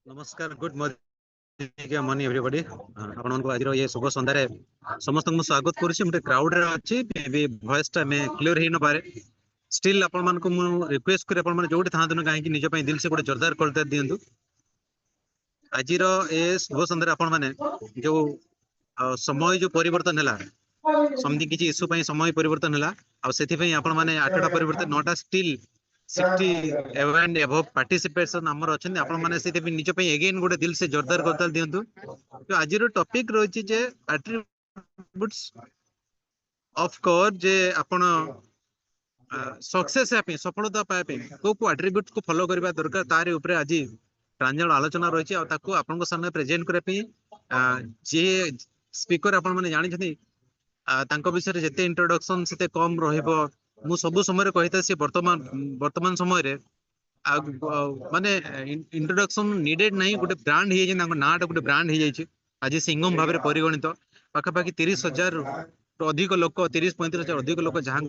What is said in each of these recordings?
नमस्कार good morning everybody आपण मानक आज ये शुभ संध्यारे समस्त स्वागत करुच्ची मोटे क्राउड रे अछि मे वॉइस टा मे क्लियर हे न पारे स्टिल आपण मानक मु रिक्वेस्ट करे आपण माने जोठी था दिन काहे कि निज पई दिल से गोटे जोरदार करते दियंतु आज रो ए शुभ संध्यारे आपण माने जो समय जो परिवर्तन हला समथि किछि इश्यू पई समय परिवर्तन हला आ सेथि पई आपण माने 8टा परिवर्तन 9टा स्टिल 60 एंड एबव पार्टिसिपेशन हमर अछन आपण माने सेथि पई निज पई अगेन गोटे दिल से जोरदार करताल दियंतु तो आज रो टॉपिक रहिछि जे एट्रिब्यूट्स ऑफ कोर जे आपण सक्सेस पे सफलता पाए पे को एट्रिब्यूट को फॉलो करबा दरकार तारे ऊपर आज प्रांजल आलोचना रही है ताको आपन सामने प्रेजेंट करे पे जे स्पीकर आपण माने जानि छथि तांको विषय रे जते इंट्रोडक्शन सेते कम रहइबो मु सब समय कहिता से वर्तमान समय रे माने इंट्रोडक्शन नीडेड नहीं गोटे ब्रांड हे जे नाटा गोटे ब्रांड हे जाइछि आज सिंगम भाव में परिगणित पाखापाखि 30,000 अधिक लोक 30-35,000 अधिक लोक जहां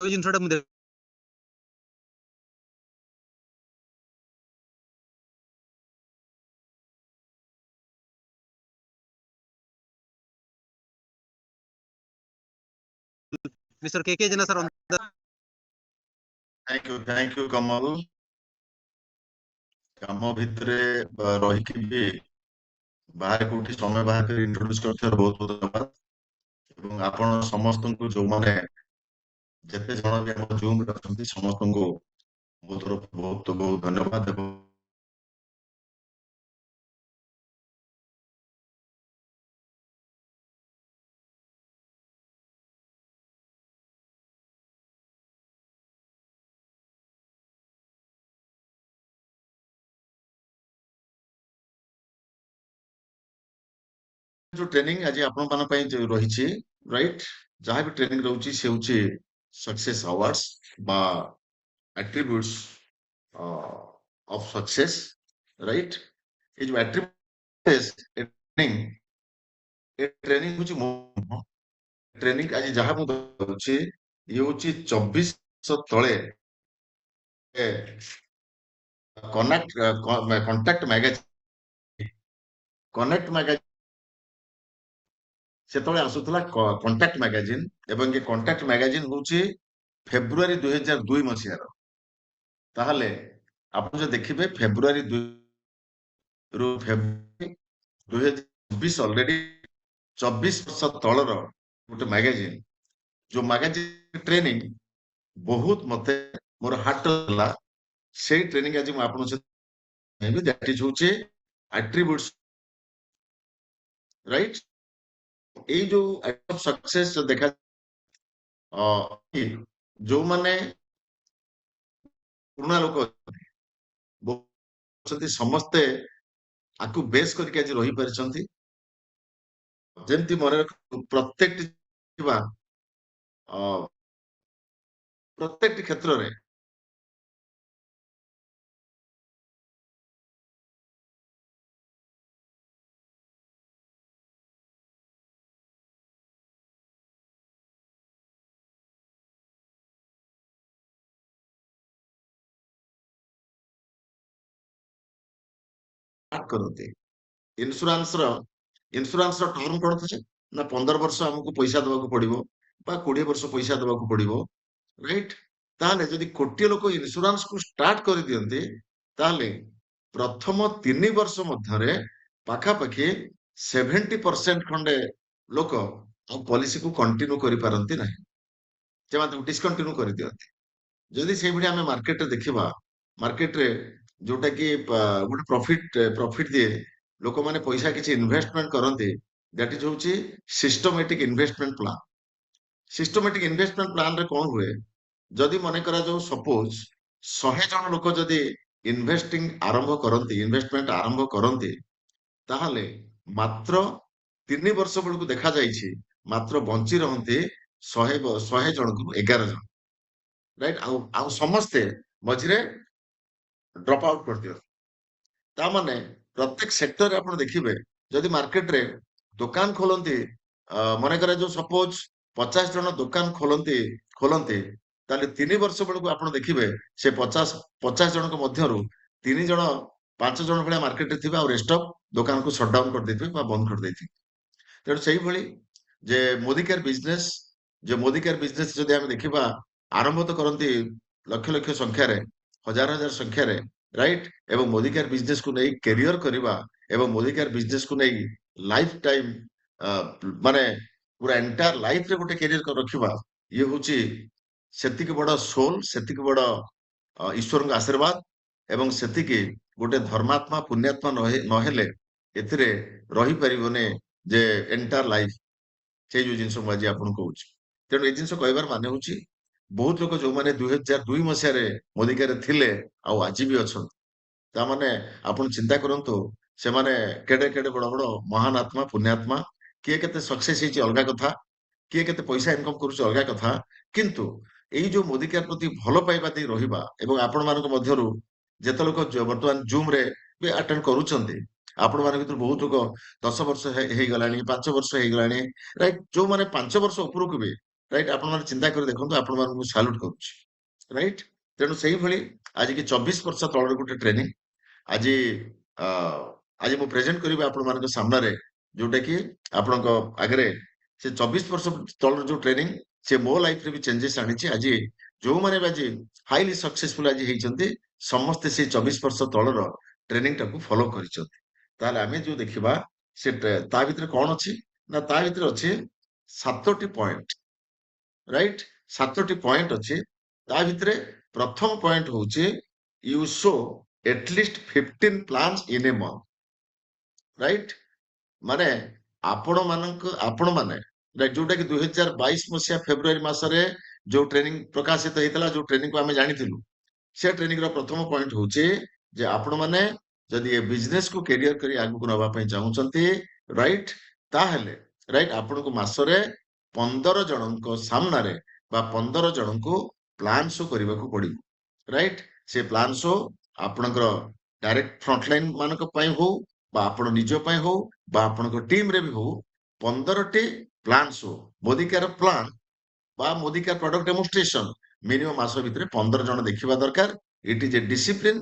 जिनसटा मुझे मिस्टर के जना सर थैंक यू कमल काम भितरे रही कि भी बाहर कोठी समय बाहर कर इंट्रोड्यूस करथर बहुत बहुत धन्यवाद एवं आपण समस्त को जो माने जते जण भी हम जूम रे अछंती समस्त को बहुत बहुत धन्यवाद एवं जो ट्रेनिंग आज आपण मान पई जो रही छी राइट जहां भी ट्रेनिंग रहउची से होची सक्सेस अवार्ड्स बा एट्रिब्यूट्स ऑफ सक्सेस राइट ये जो एट्रिब्यूट्स ट्रेनिंग होची ट्रेनिंग आज जहां मु दउची ये होची 24 तळे कनेक्ट मैगजीन सेतळे आसुतला कॉन्टैक्ट मैगजीन एवं ये कॉन्टैक्ट मैगजीन होची फेब्रुआरी 2002 मसियार ताहले आपण जो देखिबे फेब्रुआरी 2 रु फेब्रुआरी 2024 ऑलरेडी 24 वर्ष तळर गोटे मैगजीन जो मैगजीन ट्रेनिंग बहुत मते मोर हार्ट ला से ट्रेनिंग आज म आपण से दैट इज होचे एट्रिब्यूट्स राइट ए जो ऑफ सक्सेस देखा जो माने पुराना लोक समस्ते आकु बेस करके आज रही पारिछंती जेमती मन प्रत्येक प्रत्येक क्षेत्र रे करते इंश्योरेंस रो टर्म कोन छै ना 15 वर्ष हमको पैसा देबाक पड़िबो बा 20 वर्ष पैसा देबाक पड़िबो राइट ताले जदि कोटी लोक इंश्योरेंस को स्टार्ट कर दियंते ताले प्रथम 3 वर्ष मध्यरे पाखा पाखी 70% खंडे लोक पॉलिसी को कंटिन्यू करि पारंती नाही जे माते डिस्कंटिन्यू कर दियंते जदि से भडी हमें मार्केट रे देखिबा मार्केट रे जोटा कि गोटे प्रॉफिट दिए लोक माने पैसा किसी इन्वेस्टमेंट करते दैट इज होची सिस्टमैटिक इन्वेस्टमेंट प्लान रे कौन हुए जदि मन करा जो सपोज 100 जन लोक जदि इन्वेस्टमेंट आरंभ करते ताहले मात्र 3 वर्ष बेलू देखा जाइछि मात्र बंची रहते 100 जन को 11 जन राइट आउ समस्ते मझिरे ଡ୍ରପ ଆଉଟ୍ କରିଦିଅନ୍ତି। ତା ମାନେ ପ୍ରତ୍ୟେକ ସେକ୍ଟରରେ ଆପଣ ଦେଖିବେ ଯଦି ମାର୍କେଟରେ ଦୋକାନ ଖୋଲନ୍ତି ମନେକର ଯୋଉ ସପୋଜ 50 ଜଣ ଦୋକାନ ଖୋଲନ୍ତି ତାହେଲେ 3 ବର୍ଷ ବେଳକୁ ଆପଣ ଦେଖିବେ ସେ 50 ଜଣଙ୍କ ମଧ୍ୟରୁ 3 ଜଣ 5 ଜଣ ଭଳିଆ ମାର୍କେଟରେ ଥିବେ ଆଉ ରେଷ୍ଟ ଅଫ୍ ଦୋକାନକୁ ସଟଡାଉନ କରିଦେଇଥିବେ ବା ବନ୍ଦ କରିଦେଇଥିବେ। ତେଣୁ ସେଇଭଳି ଯେ ମୋଦି କେୟାର ବିଜନେସ ଯଦି ଆମେ ଦେଖିବା ଆରମ୍ଭ ତ କରନ୍ତି ଲକ୍ଷ ଲକ୍ଷ ସଂଖ୍ୟାରେ ହଜାର ହଜାର ସଂଖ୍ୟାରେ ରାଇଟ୍ ଏବଂ ମୋଦି କେୟାର ବିଜନେସକୁ ନେଇ କ୍ୟାରିୟର କରିବା ଏବଂ ମୋଦି କେୟାର ବିଜନେସକୁ ନେଇ ଲାଇଫ ଟାଇମ ମାନେ ପୁରା ଏଣ୍ଟାୟାର ଲାଇଫରେ ଗୋଟେ କ୍ୟାରିୟର ରଖିବା ଇଏ ହଉଛି ସେତିକି ବଡ ସୋଲ, ସେତିକି ବଡ ଈଶ୍ୱରଙ୍କ ଆଶୀର୍ବାଦ ଏବଂ ସେତିକି ଗୋଟେ ଧର୍ମାତ୍ମା ପୁଣ୍ୟାତ୍ମା ନହେଲେ ଏଥିରେ ରହିପାରିବନି ଯେ ଏଣ୍ଟାୟାର ଲାଇଫ ସେଇ ଯୋଉ ଜିନିଷ ମୁଁ ଆଜି ଆପଣଙ୍କୁ କହୁଛି। ତେଣୁ ଏଇ ଜିନିଷ କହିବାର ମାନେ ହଉଛି ବହୁତ ଲୋକ ଯୋଉମାନେ 2002 ମସିହାରେ ମୋଦି କେୟାରରେ ଥିଲେ ଆଉ ଆଜି ବି ଅଛନ୍ତି ତାମାନେ ଆପଣ ଚିନ୍ତା କରନ୍ତୁ ସେମାନେ କେଡେ କେଡେ ବଡ ବଡ ମହାନ ଆତ୍ମା ପୁଣ୍ୟାତ୍ମା, କିଏ କେତେ ସକ୍ସେସ ହେଇଛି ଅଲଗା କଥା, କିଏ କେତେ ପଇସା ଇନକମ କରୁଛି ଅଲଗା କଥା, କିନ୍ତୁ ଏଇ ଯୋଉ ମୋଦି କେୟାର ପ୍ରତି ଭଲ ପାଇବା ଦେଇ ରହିବା ଏବଂ ଆପଣ ମାନଙ୍କ ମଧ୍ୟରୁ ଯେତେ ଲୋକ ବର୍ତ୍ତମାନ ଜୁମ ରେ ବି ଆଟେଣ୍ଡ କରୁଛନ୍ତି ଆପଣ ମାନଙ୍କ ଭିତରୁ ବହୁତ ଲୋକ 10 ବର୍ଷ ହେଇଗଲାଣି, 5 ବର୍ଷ ହେଇଗଲାଣି, ରାଇଟ୍? ଯୋଉମାନେ 5 ବର୍ଷ ଉପରକୁ ବି ରାଇଟ୍ ଆପଣ ମାନେ ଚିନ୍ତା କରି ଦେଖନ୍ତୁ ଆପଣ ମାନଙ୍କୁ ସାଲ୍ୟୁଟ କରୁଛି, ରାଇଟ୍? ତେଣୁ ସେଇଭଳି ଆଜି କି 24 ବର୍ଷ ତଳର ଗୋଟେ ଟ୍ରେନିଂ ଆଜି ଅ ଆଜି ମୁଁ ପ୍ରେଜେଣ୍ଟ କରିବି ଆପଣ ମାନଙ୍କ ସାମ୍ନାରେ ଯୋଉଟା କି ଆପଣଙ୍କ ଆଗରେ ସେ 24 ବର୍ଷ ତଳର ଯୋଉ ଟ୍ରେନିଂ ସେ ମୋ ଲାଇଫରେ ବି ଚେଞ୍ଜେସ ଆଣିଛି। ଆଜି ଯୋଉମାନେ ବି ଆଜି ହାଇଲି ସକ୍ସେସଫୁଲ ଆଜି ହେଇଛନ୍ତି ସମସ୍ତେ ସେଇ 24 ବର୍ଷ ତଳର ଟ୍ରେନିଂ ଟାକୁ ଫଲୋ କରିଛନ୍ତି। ତାହେଲେ ଆମେ ଯୋଉ ଦେଖିବା ସେ ତା ଭିତରେ କଣ ଅଛି ନା ତା ଭିତରେ ଅଛି 7ଟି ପଏଣ୍ଟ, ରାଇଟ୍? 7ଟି ପଏଣ୍ଟ ଅଛି। ତା ଭିତରେ ପ୍ରଥମ ପଏଣ୍ଟ ହଉଛି you show at least 15 plans in a month, right? ମାନେ ଆପଣମାନେ ଯୋଉଟା କି 2022 ମସିହା ଫେବୃଆରୀ ମାସରେ ଯୋଉ ଟ୍ରେନିଂ ପ୍ରକାଶିତ ହେଇଥିଲା, ଯୋଉ ଟ୍ରେନିଂକୁ ଆମେ ଜାଣିଥିଲୁ, ସେ ଟ୍ରେନିଂର ପ୍ରଥମ ପଏଣ୍ଟ ହଉଛି ଯେ ଆପଣମାନେ ଯଦି ଏ ବିଜନେସକୁ କ୍ୟାରିୟର କରି ଆଗକୁ ନବା ପାଇଁ ଚାହୁଁଛନ୍ତି, ରାଇଟ୍? ତାହେଲେ ରାଇଟ୍ ଆପଣଙ୍କୁ ମାସରେ 15 ଜଣଙ୍କ ସାମ୍ନାରେ ବା 15 ଜଣଙ୍କୁ ପ୍ଲାନ ଶୋ କରିବାକୁ ପଡିବ, ରାଇଟ୍? ସେ ପ୍ଲାନ ଶୋ ଆପଣଙ୍କର ଡାଇରେକ୍ଟ ଫ୍ରଣ୍ଟଲାଇନ ମାନଙ୍କ ପାଇଁ ହଉ ବା ଆପଣ ନିଜ ପାଇଁ ହଉ ବା ଆପଣଙ୍କ ଟିମରେ ବି ହଉ 15ଟି plan show Modicare plan ବା Modicare product demonstration minimum ମାସ ଭିତରେ 15 ଜଣ ଦେଖିବା ଦରକାର। ଇଟ ଇଜ ଏ ଡିସିପ୍ଲିନ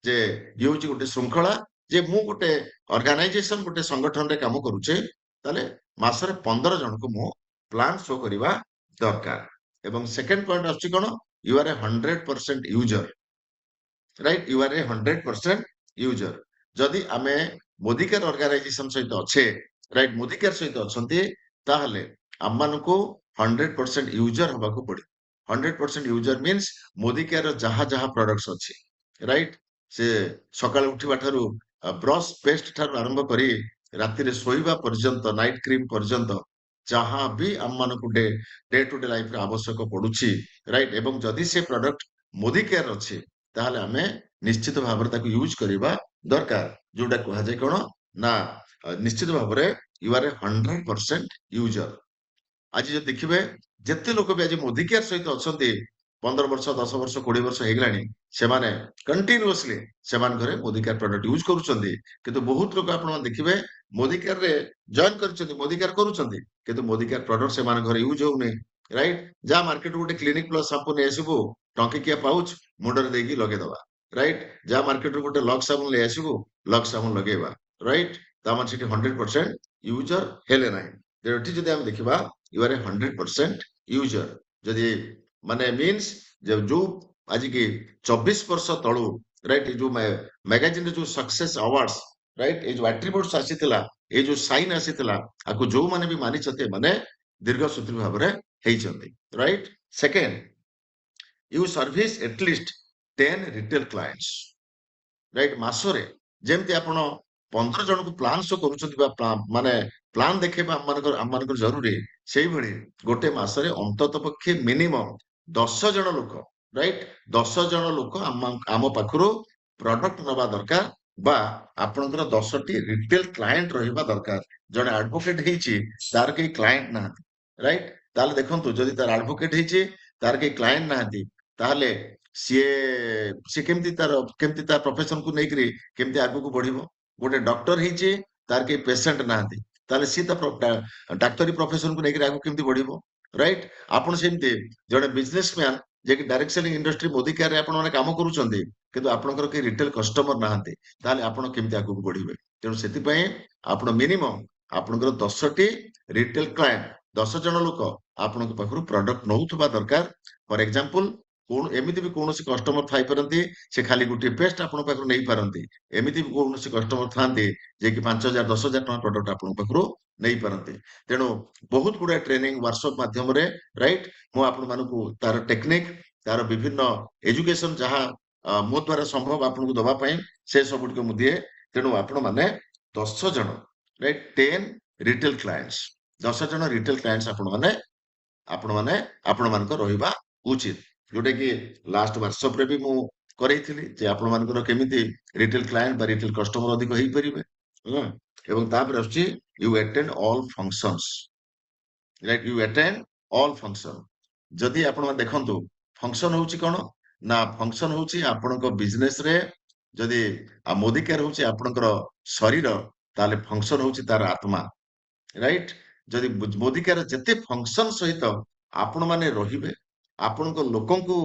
ଯେ ଇଏ ହଉଛି ଗୋଟେ ଶୃଙ୍ଖଳା ଯେ ମୁଁ ଗୋଟେ ଅର୍ଗାନାଇଜେସନ ଗୋଟେ ସଂଗଠନରେ କାମ କରୁଛେ ତାହେଲେ ମାସରେ 15 ଜଣଙ୍କୁ ମୁଁ ପ୍ଲାନ ଶୋ କରିବା ଦରକାର। ଏବଂ ସେକେଣ୍ଡ ପଏଣ୍ଟ ଆସୁଛି କଣ, you are a 100% user, right? You are a 100% user. ଯଦି ଆମେ ମୋଦି କେୟାର ଅର୍ଗାନାଇଜେସନ ସହିତ ଅଛେ, ରାଇଟ୍, ମୋଦି କେୟାର ସହିତ ଅଛନ୍ତି, ତାହେଲେ ଆମମାନଙ୍କୁ 100% ୟୁଜର ହବାକୁ ପଡିବ। 100% ୟୁଜର ମିନ୍ସ ମୋଦି କେୟାର ଯାହା ଯାହା ପ୍ରଡକ୍ଟସ ଅଛି, ରାଇଟ୍? ସେ ସକାଳେ ଉଠିବା ଠାରୁ ବ୍ରଶ ପେଷ୍ଟ ଠାରୁ ଆରମ୍ଭ କରି ରାତିରେ ଶୋଇବା ପର୍ଯ୍ୟନ୍ତ, ନାଇଟ୍ କ୍ରିମ ପର୍ଯ୍ୟନ୍ତ ଯାହା ବି ଆମମାନଙ୍କୁ ଡେ ଟୁ ଡେ ଲାଇଫରେ ଆବଶ୍ୟକ ପଡୁଛି, ରାଇଟ୍? ଏବଂ ଯଦି ସେ ପ୍ରଡକ୍ଟ ମୋଦି କେୟାର ଅଛି ତାହେଲେ ଆମେ ନିଶ୍ଚିତ ଭାବରେ ତାକୁ ୟୁଜ କରିବା ଦରକାର। ଯୋଉଟା କୁହାଯାଏ କଣ ନା ନିଶ୍ଚିତ ଭାବରେ ୟୁ ଆର ଏ 100% ୟୁଜର। ଆଜି ଯଦି ଦେଖିବେ ଯେତେ ଲୋକ ବି ଆଜି ମୋଦି କେୟାର ସହିତ ଅଛନ୍ତି 15 ବର୍ଷ, 10 ବର୍ଷ, 20 ବର୍ଷ ହେଇଗଲାଣି, ସେମାନେ କଣ୍ଟିନ୍ୟୁଅସଲି ସେମାନେ ଘରେ ମୋଦି କେୟାର ପ୍ରଡକ୍ଟ ୟୁଜ କରୁଛନ୍ତି। କିନ୍ତୁ ବହୁତ ଲୋକ ଆପଣ ଦେଖିବେ ମୋଦି କେୟାରରେ ଜଏନ କରିଛନ୍ତି, ମୋଦି କେୟାର କରୁଛନ୍ତି, କିନ୍ତୁ ମୋଦି କେୟାର ପ୍ରଡକ୍ଟ ସେମାନେ ଘରେ ୟୁଜ ହଉନି, ରାଇଟ୍? ଯାହା ମାର୍କେଟରୁ ଗୋଟେ କ୍ଲିନିକ ପ୍ଲସ ସାମ୍ପୁ ନେଇ ଆସିବୁ, ଟଙ୍କିକିଆ ପାଉଚ ମୁଣ୍ଡରେ ଦେଇକି ଲଗେଇଦବା, ରାଇଟ୍? ଯାହା ମାର୍କେଟରୁ ଗୋଟେ ଲକ୍ସ ସାବୁନ ନେଇ ଆସିବୁ, ଲକ୍ସ ସାବୁନ ଲଗେଇବା, ରାଇଟ୍? ତାମାନେ ସେଠି 100% ୟୁଜର ହେଲେ ନାହିଁ। ଏଠି ଯଦି ଆମେ ଦେଖିବା ୟୁ ଆର ଏ 100% ୟୁଜର। ଯଦି ମାନେ ମିନ୍ସ ଯୋଉ ଆଜି କି 24 ବର୍ଷ ତଳୁ, ରାଇଟ୍, ଏଇ ଯୋଉ ମ୍ୟାଗାଜିନରେ ଯୋଉ ସକ୍ସେସ ଆୱାର୍ଡସ, ରାଇଟ୍, ଏଇ ଯୋଉ ଆଟ୍ରିବ୍ୟୁଟ୍ସ ଆସିଥିଲା, ଏଇ ଯୋଉ ସାଇନ୍ ଆସିଥିଲା, ଆକୁ ଯୋଉମାନେ ବି ମାନିଛନ୍ତି ଏମାନେ ଦୀର୍ଘ ସୂତ୍ରୀ ଭାବରେ ହେଇଛନ୍ତି, right? Second, you serve at least 10 retail clients, right? ମାସରେ ଯେମିତି ଆପଣ 15 ଜଣଙ୍କୁ ପ୍ଲାନ ଶୋ କରୁଛନ୍ତି ବା ମାନେ ପ୍ଲାନ ଦେଖେଇବା ଆମମାନଙ୍କର ଜରୁରୀ, ସେଇଭଳି ଗୋଟେ ମାସରେ ଅନ୍ତତ ପକ୍ଷେ ମିନିମମ୍ 10 ଜଣ ଲୋକ, ରାଇଟ୍, 10 ଜଣ ଲୋକ ଆମ ପାଖରୁ ପ୍ରଡକ୍ଟ ନବା ଦରକାର ବା ଆପଣଙ୍କର 10ଟି ରିଟେଲ କ୍ଲାଏଣ୍ଟ ରହିବା ଦରକାର। ଜଣେ ଆଡଭୋକେଟ ହେଇଛି ତାର କେହି କ୍ଲାଏଣ୍ଟ ନାହାନ୍ତି, ରାଇଟ୍? ତାହେଲେ ଦେଖନ୍ତୁ ଯଦି ତାର ଆଡଭୋକେଟ ହେଇଛି ତାର କେହି କ୍ଲାଏଣ୍ଟ ନାହାନ୍ତି, ତାହେଲେ सी केमती तार प्रोफेशन को नेकरी केमती आगु को बढ़िबो गोटे डॉक्टर हिची तार के पेशेंट नाहंती ताले सी डाक्टरी प्रोफेशन को नेकरी आगु केमती बढ़िबो राइट आपण सेमती जड़े बिजनेसमैन जे कि direct selling industry Modi care रे आपण माने काम करूचंदी किंतु आपणकर के रिटेल कस्टमर नाहंती ताले आपण केमती आगु को बढ़िबे तेणु सेति पई आपण मिनिमम आपणकर 10 टी रिटेल क्लाइंट 10 जन लोक आपणक पाखरु प्रोडक्ट नउथबा दरकार फॉर एग्जांपल कोन एमिति भी कोनोसी कस्टमर थाई परंती से खाली गुटी पेस्ट आपण पाखरु नै परंती एमिति भी कोनोसी कस्टमर थांती जे कि 5000 10000 टका प्रोडक्ट आपण पाखरु नै परंती तेणु बहुत गुडा ट्रेनिंग वर्कशॉप माध्यम रे राइट मो आपण मानकु तार टेक्निक तार विभिन्न एजुकेशन जहा मो द्वारा संभव आपण को दबा पई से सब गुड को मुदिए तेणु आपण माने 10 जन राइट 10 रिटेल क्लाइंट्स 10 जन रिटेल क्लाइंट्स आपण माने आपण मानक रहिबा उचित जोटे कि लास्ट वर्कशॉप रे भी मु करैथिली जे आपण मानकर केमिति रिटेल क्लाइंट बा रिटेल कस्टमर अधिक होई परिबे एवं तापर आछि you attend all functions right you attend all function जदि आपण मान देखंतु फंक्शन होउची कोन ना फंक्शन होउची आपणक बिजनेस रे जदि मोदी केयर होउची आपणकर शरीर ताले फंक्शन होउची तार आत्मा राइट जदि मोदी केयर जते फंक्शन सहित आपण माने रहिबे आपणक लोकंकु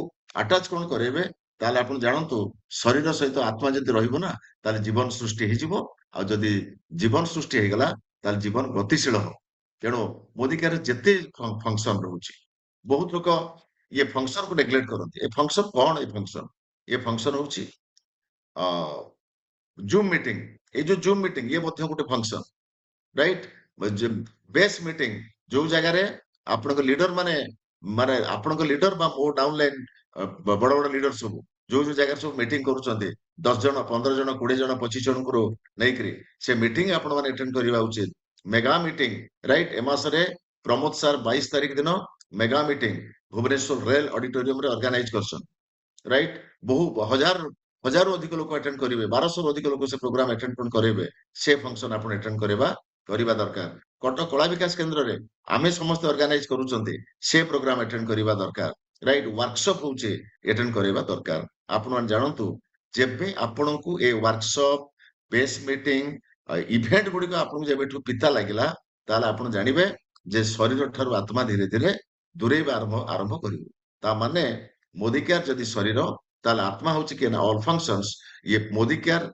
अटैच कोन करेबे ताले आपण जानंतु शरीर सहित आत्मा जदि रहिबो ना ताले जीवन सृष्टि हे जिवो आ जदि जीवन सृष्टि हे गला ताले जीवन गतिशील हो तेणु मोदी केयर जते फंक्शन रहउची बहुत लोक ये फंक्शन को नेग्लेक्ट करंती ए फंक्शन कोन ए फंक्शन होउची जूम मीटिंग ए जो जूम मीटिंग ये मध्ये गोटे फंक्शन राइट बेस मीटिंग जो जगह रे आपन लीडर माने माने आपन लीडर बा मो डाउनलाइन बड़ बड़ लीडर सब जो जो जगह सब मीटिंग करूचंती 10 जन 15 जन 20 जन 25 जन को नेकरी से मीटिंग आपन माने अटेंड करबा उचित मेगा मीटिंग राइट एमास रे प्रमोद सर 22 तारिख दिन mega meeting Bhubaneswar rail auditorium रे ऑर्गेनाइज करसन राइट बहु हजारों अधिक लोक अटेंड करेंगे 1200 अधिक लोक से प्रोग्राम अटेंड करेंगे से फंक्शन आपण अटेंड करबा दरकार कटक कला विकास केंद्र रे आमे समस्त ऑर्गेनाइज करूचंती से प्रोग्राम अटेंड करबा दरकार राइट वर्कशॉप होचे अटेंड करबा दरकार आपण मान जानंतु जेबे आपण को ए वर्कशॉप बेस मीटिंग इवेंट गुडी को आपण जेबेठु पिता लागिला ताले आपण जानिबे जे शरीर ठारू आत्मा धीरे धीरे दूरेबा आरंभ करिवो ता माने मोदी केयर जदि शरीर ताले आत्मा होची के ना ऑल फंक्शंस ये मोदी केयर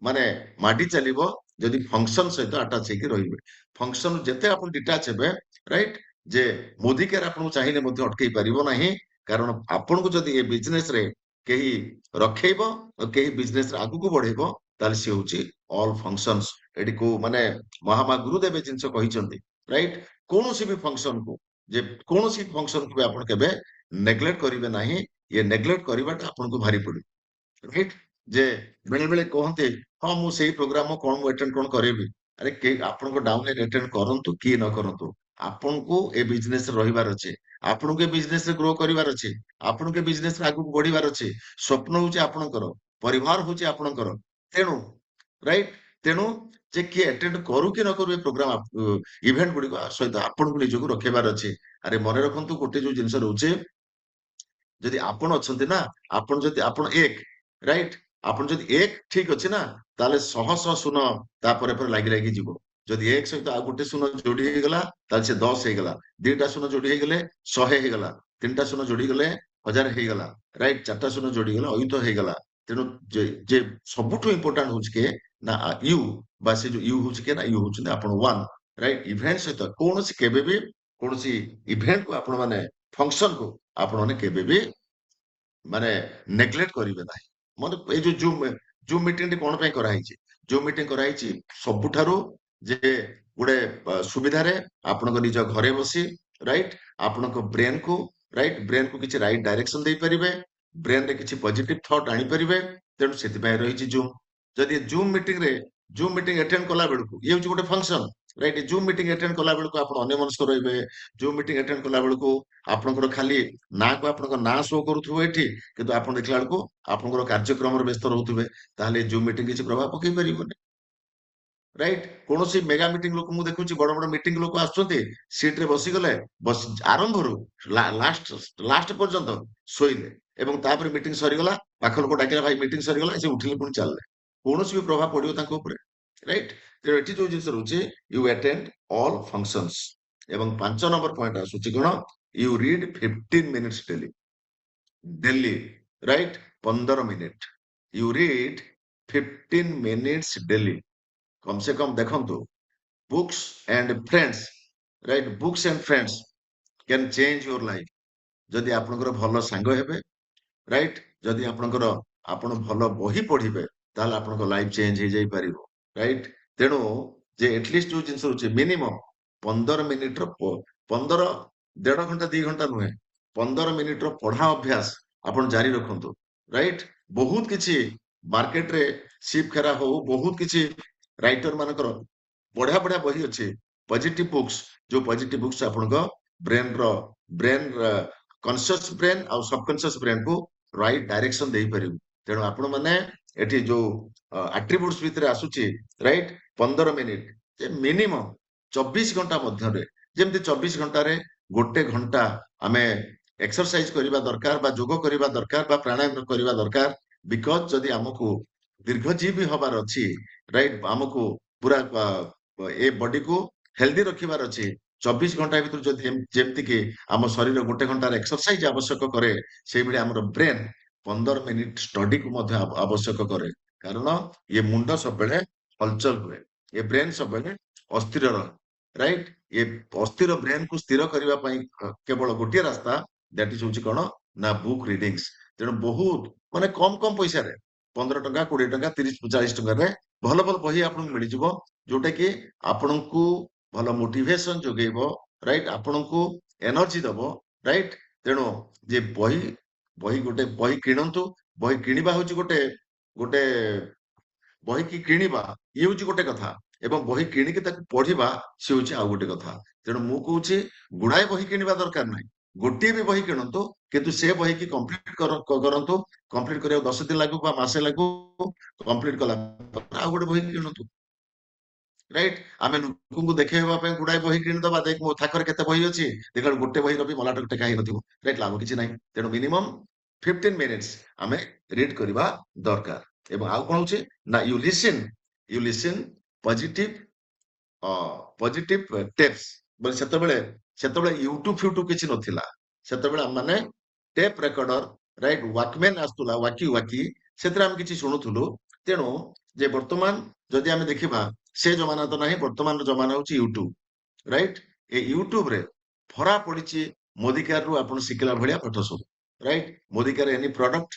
माने माडी चलिबो जदि फंक्शन सहित अटैच हेकी रहिबे फंक्शन जते आपण डिटैच हेबे राइट जे मोदी केयर आपण चाहिए मध्ये अटकई परिबो नाही कारण आपण को जदि ए बिजनेस रे केही रखेइबो और केही बिजनेस रे आगु को बढ़ेइबो ताले से होची ऑल फंक्शंस एडी को माने महामा गुरुदेव जिंस कहिसंती राइट कोनोसी भी फंक्शन को जे कोनोसी फंक्शन को आपण केबे नेग्लेक्ट करिवे नाही ये नेग्लेक्ट करिवाटा आपण को भारी पड़ी राइट जे बेले बेले कहते हाँ मु सेही प्रोग्राम कोन मु अटेंड कोन करेबी अरे के आपण को डाउनलाइन अटेंड करंतु की न करंतु आपण को ए बिजनेस रहिबार अछि आपण के बिजनेस रे ग्रो करिवार अछि आपण के बिजनेस रे आगु बढ़िबार अछि स्वप्न होचे आपणकर परिवार होचे आपणकर तेनु राइट तेनु जे के अटेंड करू कि न करू ए प्रोग्राम इवेंट गुडी को सहित आपण को निजको रखेबार अछि अरे मने रखंतु गोटे जो जिंस रहउचे जदि आपण अछंती ना आपण जदि आपण एक राइट आपण जदि एक ठीक अछि ना ताले शह शह सुन तापर पर लागी लागी जीवो जदि एक सहित आ गोटे सुन जोड़ी हे गला ताले से 10 हे गला दुईटा सुन जोड़ी हे गले 100 हे गला तीनटा सुन जोड़ी गले 1000 हे गला राइट चारटा सुन जोड़ी गला अयुत हे गला तेनु जे सबुठु इंपोर्टेंट होच के ना यू बा से जो यू होच के ना यू होच आपण वन राइट इवेंट सहित कोनोसी केबे भी कोनोसी इवेंट को आपण माने फंक्शन को आपण माने केबे भी माने नेग्लेक्ट करिवे नाही माने ए जो जूम मीटिंग कोन पे करा हिची जूम मीटिंग करा हिची सबुठारो जे गुडे सुविधा रे आपण को निज घरे बसी राइट आपण को ब्रेन को किछि राइट डायरेक्शन दे परिबे ब्रेन रे किछि पॉजिटिव थॉट आनी परिबे तेनु सेति पय रहिची जूम जदि जूम मीटिंग अटेंड कला बेलकु ये होची गोटे function right zoom meeting attend कला बेलकु आपण अन्य मनस्क रहिबे जूम मीटिंग अटेंड कला बेलकु आपनकर खाली ना को आपनकर ना शो करूथुबे एठी किंतु आपण देखला बेलकु आपनकर कार्यक्रम रे व्यस्त रहउथुबे ताले जूम मीटिंग किछि प्रभाव पकई परिबने राइट कोनोसी मेगा मीटिंग लोक मु देखुची बड़ बड़ मीटिंग लोक आछुंती सीट रे बसी गले बस आरंभ रु लास्ट पर्यंत सोइले ଏବଂ ତାପରେ ମିଟିଂ ସରିଗଲା, ପାଖ ଲୋକ ଡାକିଲା ଭାଇ ମିଟିଂ ସରିଗଲା, ସେ ଉଠିଲେ ପୁଣି ଚାଲିଲେ, କୌଣସି ବି ପ୍ରଭାବ ପଡିବ ତାଙ୍କ ଉପରେ, ରାଇଟ୍? ତେଣୁ ଏଠି ଯୋଉ ଜିନିଷ ରହୁଛି ୟୁ ଆଟେଣ୍ଡ ଅଲ୍ ଫଙ୍କସନ୍ସ। ଏବଂ 5 ନମ୍ବର ପଏଣ୍ଟ ଆସୁଛି କଣ, you read 15 minutes daily, daily, right? 15 minute, you read 15 minutes daily. କମ ସେ କମ ଦେଖନ୍ତୁ, books and friends, right? Books and friends can change your life. ଯଦି ଆପଣଙ୍କର ଭଲ ସାଙ୍ଗ ହେବେ, ରାଇଟ୍? ଯଦି ଆପଣ ଭଲ ବହି ପଢିବେ, ତାହେଲେ ଆପଣଙ୍କ ଲାଇଫ ଚେଞ୍ଜ ହେଇଯାଇ ପାରିବ, ରାଇଟ୍? ତେଣୁ ଯେ ଏଟଲିଷ୍ଟ ଯୋଉ ଜିନିଷ ରହୁଛି ମିନିମମ୍ 15 ମିନିଟ୍ର 15 1.5 ଘଣ୍ଟା 2 ଘଣ୍ଟା ନୁହେଁ, 15 ମିନିଟ୍ର ପଢା ଅଭ୍ୟାସ ଆପଣ ଜାରି ରଖନ୍ତୁ, ରାଇଟ୍? ବହୁତ କିଛି ମାର୍କେଟରେ ଶିବ୍ ଖେରା ହଉ, ବହୁତ କିଛି ରାଇଟର ମାନଙ୍କର ବଢିଆ ବଢିଆ ବହି ଅଛି, ପଜିଟିଭ ବୁକ୍ସ, ଯୋଉ ପଜିଟିଭ ବୁକ୍ସ ଆପଣଙ୍କ ବ୍ରେନ କନସିୟସ୍ ବ୍ରେନ୍ ଆଉ ସବକନସିୟସ୍ ବ୍ରେନ୍ କୁ ରାଇଟ୍ ଡାଇରେକ୍ସନ ଦେଇପାରିବୁ। ତେଣୁ ଆପଣ ମାନେ ଏଠି ଯୋଉ ଆଟ୍ରିବ୍ୟୁଟ୍ସ ଭିତରେ ଆସୁଛି, ରାଇଟ୍? 15 ମିନିଟ୍, ଯେ ମିନିମମ୍ 24 ଘଣ୍ଟା ମଧ୍ୟରେ, ଯେମିତି 24 ଘଣ୍ଟାରେ 1 ଘଣ୍ଟା ଆମେ ଏକ୍ସରସାଇଜ କରିବା ଦରକାର, ବା ଯୋଗ କରିବା ଦରକାର, ବା ପ୍ରାଣାୟାମ କରିବା ଦରକାର। ବିକଜ ଯଦି ଆମକୁ ଦୀର୍ଘଜୀବୀ ହବାର ଅଛି, ରାଇଟ୍? ଆମକୁ ପୁରା ଏ ବଡିକୁ ହେଲ୍ଦି ରଖିବାର ଅଛି, 24 ଘଣ୍ଟା ଭିତରେ ଯଦି ଯେମିତିକି ଆମ ଶରୀର 1 ଘଣ୍ଟାର ଏକ୍ସରସାଇଜ ଆବଶ୍ୟକ କରେ, ସେଇଭଳି ଆମର ବ୍ରେନ୍ 15 ମିନିଟ୍ ଷ୍ଟଡିକୁ ମଧ୍ୟ ଆବଶ୍ୟକ କରେ। କାରଣ ଇଏ ମୁଣ୍ଡ ସବୁବେଳେ ହଲଚଲ ହୁଏ, ଏ ବ୍ରେନ୍ ସବୁବେଳେ ଅସ୍ଥିର ରହେ, ରାଇଟ୍? ଏ ଅସ୍ଥିର ବ୍ରେନ୍ କୁ ସ୍ଥିର କରିବା ପାଇଁ କେବଳ ଗୋଟିଏ ରାସ୍ତା, ଦ୍ୟାଟ୍ ଇଜ ହଉଛି କଣ ନା ବୁକ୍ ରିଡିଙ୍ଗସ୍। ତେଣୁ ବହୁତ ମାନେ କମ କମ ପଇସାରେ 15 ଟଙ୍କା 20 ଟଙ୍କା 30 40 ଟଙ୍କାରେ ଭଲ ଭଲ ବହି ଆପଣଙ୍କୁ ମିଳିଯିବ, ଯୋଉଟା କି ଆପଣଙ୍କୁ ଭଲ ମୋଟିଭେସନ ଯୋଗେଇବ, ରାଇଟ୍? ଆପଣଙ୍କୁ ଏନର୍ଜି ଦବ, ରାଇଟ୍? ତେଣୁ ଯେ ଗୋଟେ ବହି କିଣନ୍ତୁ, ବହି କିଣିବା ହଉଛି ଗୋଟେ ଗୋଟେ ବହିକି କିଣିବା ଇଏ ହଉଛି ଗୋଟେ କଥା, ଏବଂ ବହି କିଣିକି ତାକୁ ପଢିବା ସେ ହଉଛି ଆଉ ଗୋଟେ କଥା। ତେଣୁ ମୁଁ କହୁଛି ଗୁଡାଏ ବହି କିଣିବା ଦରକାର ନାହିଁ, ଗୋଟିଏ ବି ବହି କିଣନ୍ତୁ, କିନ୍ତୁ ସେ ବହିକି କମ୍ପ୍ଲିଟ କରନ୍ତୁ। କମ୍ପ୍ଲିଟ କରିବାକୁ 10 ଦିନ ଲାଗୁ ବା ମାସେ ଲାଗୁ, କମ୍ପ୍ଲିଟ କଲା ପରେ ଆଉ ଗୋଟେ ବହି କିଣନ୍ତୁ, ରାଇଟ୍? ଆମେ ଲୋକଙ୍କୁ ଦେଖେଇବା ପାଇଁ ଗୁଡାଏ ବହି କିଣିଦବା, ଦେଖ ମୋ ଥାକରେ କେତେ ବହି ଅଛି, ଦେଖିଲା ଗୋଟେ ବହିର ବି ମଲାଟ ଟେକା ହେଇନଥିବ, ରାଇଟ୍? ଲାଭ କିଛି ନାହିଁ। ତେଣୁ ମିନିମମ୍ 15 ମିନିଟ୍ସ ଆମେ ରିଡ୍ କରିବା ଦରକାର। ଏବଂ ଆଉ କଣ ହଉଛି ନା you listen positive positive tapes. ବୋଲେ ସେତେବେଳେ ୟୁଟ୍ୟୁବ ଫ୍ୟୁଟ୍ୟୁବ କିଛି ନଥିଲା, ସେତେବେଳେ ଆମେ ଟେପ୍ ରେକର୍ଡର, ରାଇଟ୍? ୱାକମ୍ୟାନ ଆସୁଥିଲା, ୱାକି, ସେଥିରେ ଆମେ କିଛି ଶୁଣୁଥିଲୁ। ତେଣୁ ଯେ ବର୍ତ୍ତମାନ ଯଦି ଆମେ ଦେଖିବା, ସେ ଜମାନା ତ ନାହିଁ, ବର୍ତ୍ତମାନର ଜମାନା ହଉଛି ୟୁଟ୍ୟୁବ, ରାଇଟ୍? ଏ ୟୁଟ୍ୟୁବରେ ଭରା ପଡିଛି ମୋଦିକାରରୁ ଆପଣ ଶିଖିଲା ଭଳିଆ ପାଠ ସବୁ, ରାଇଟ୍? ମୋଦିକାର ଏନି ପ୍ରଡକ୍ଟ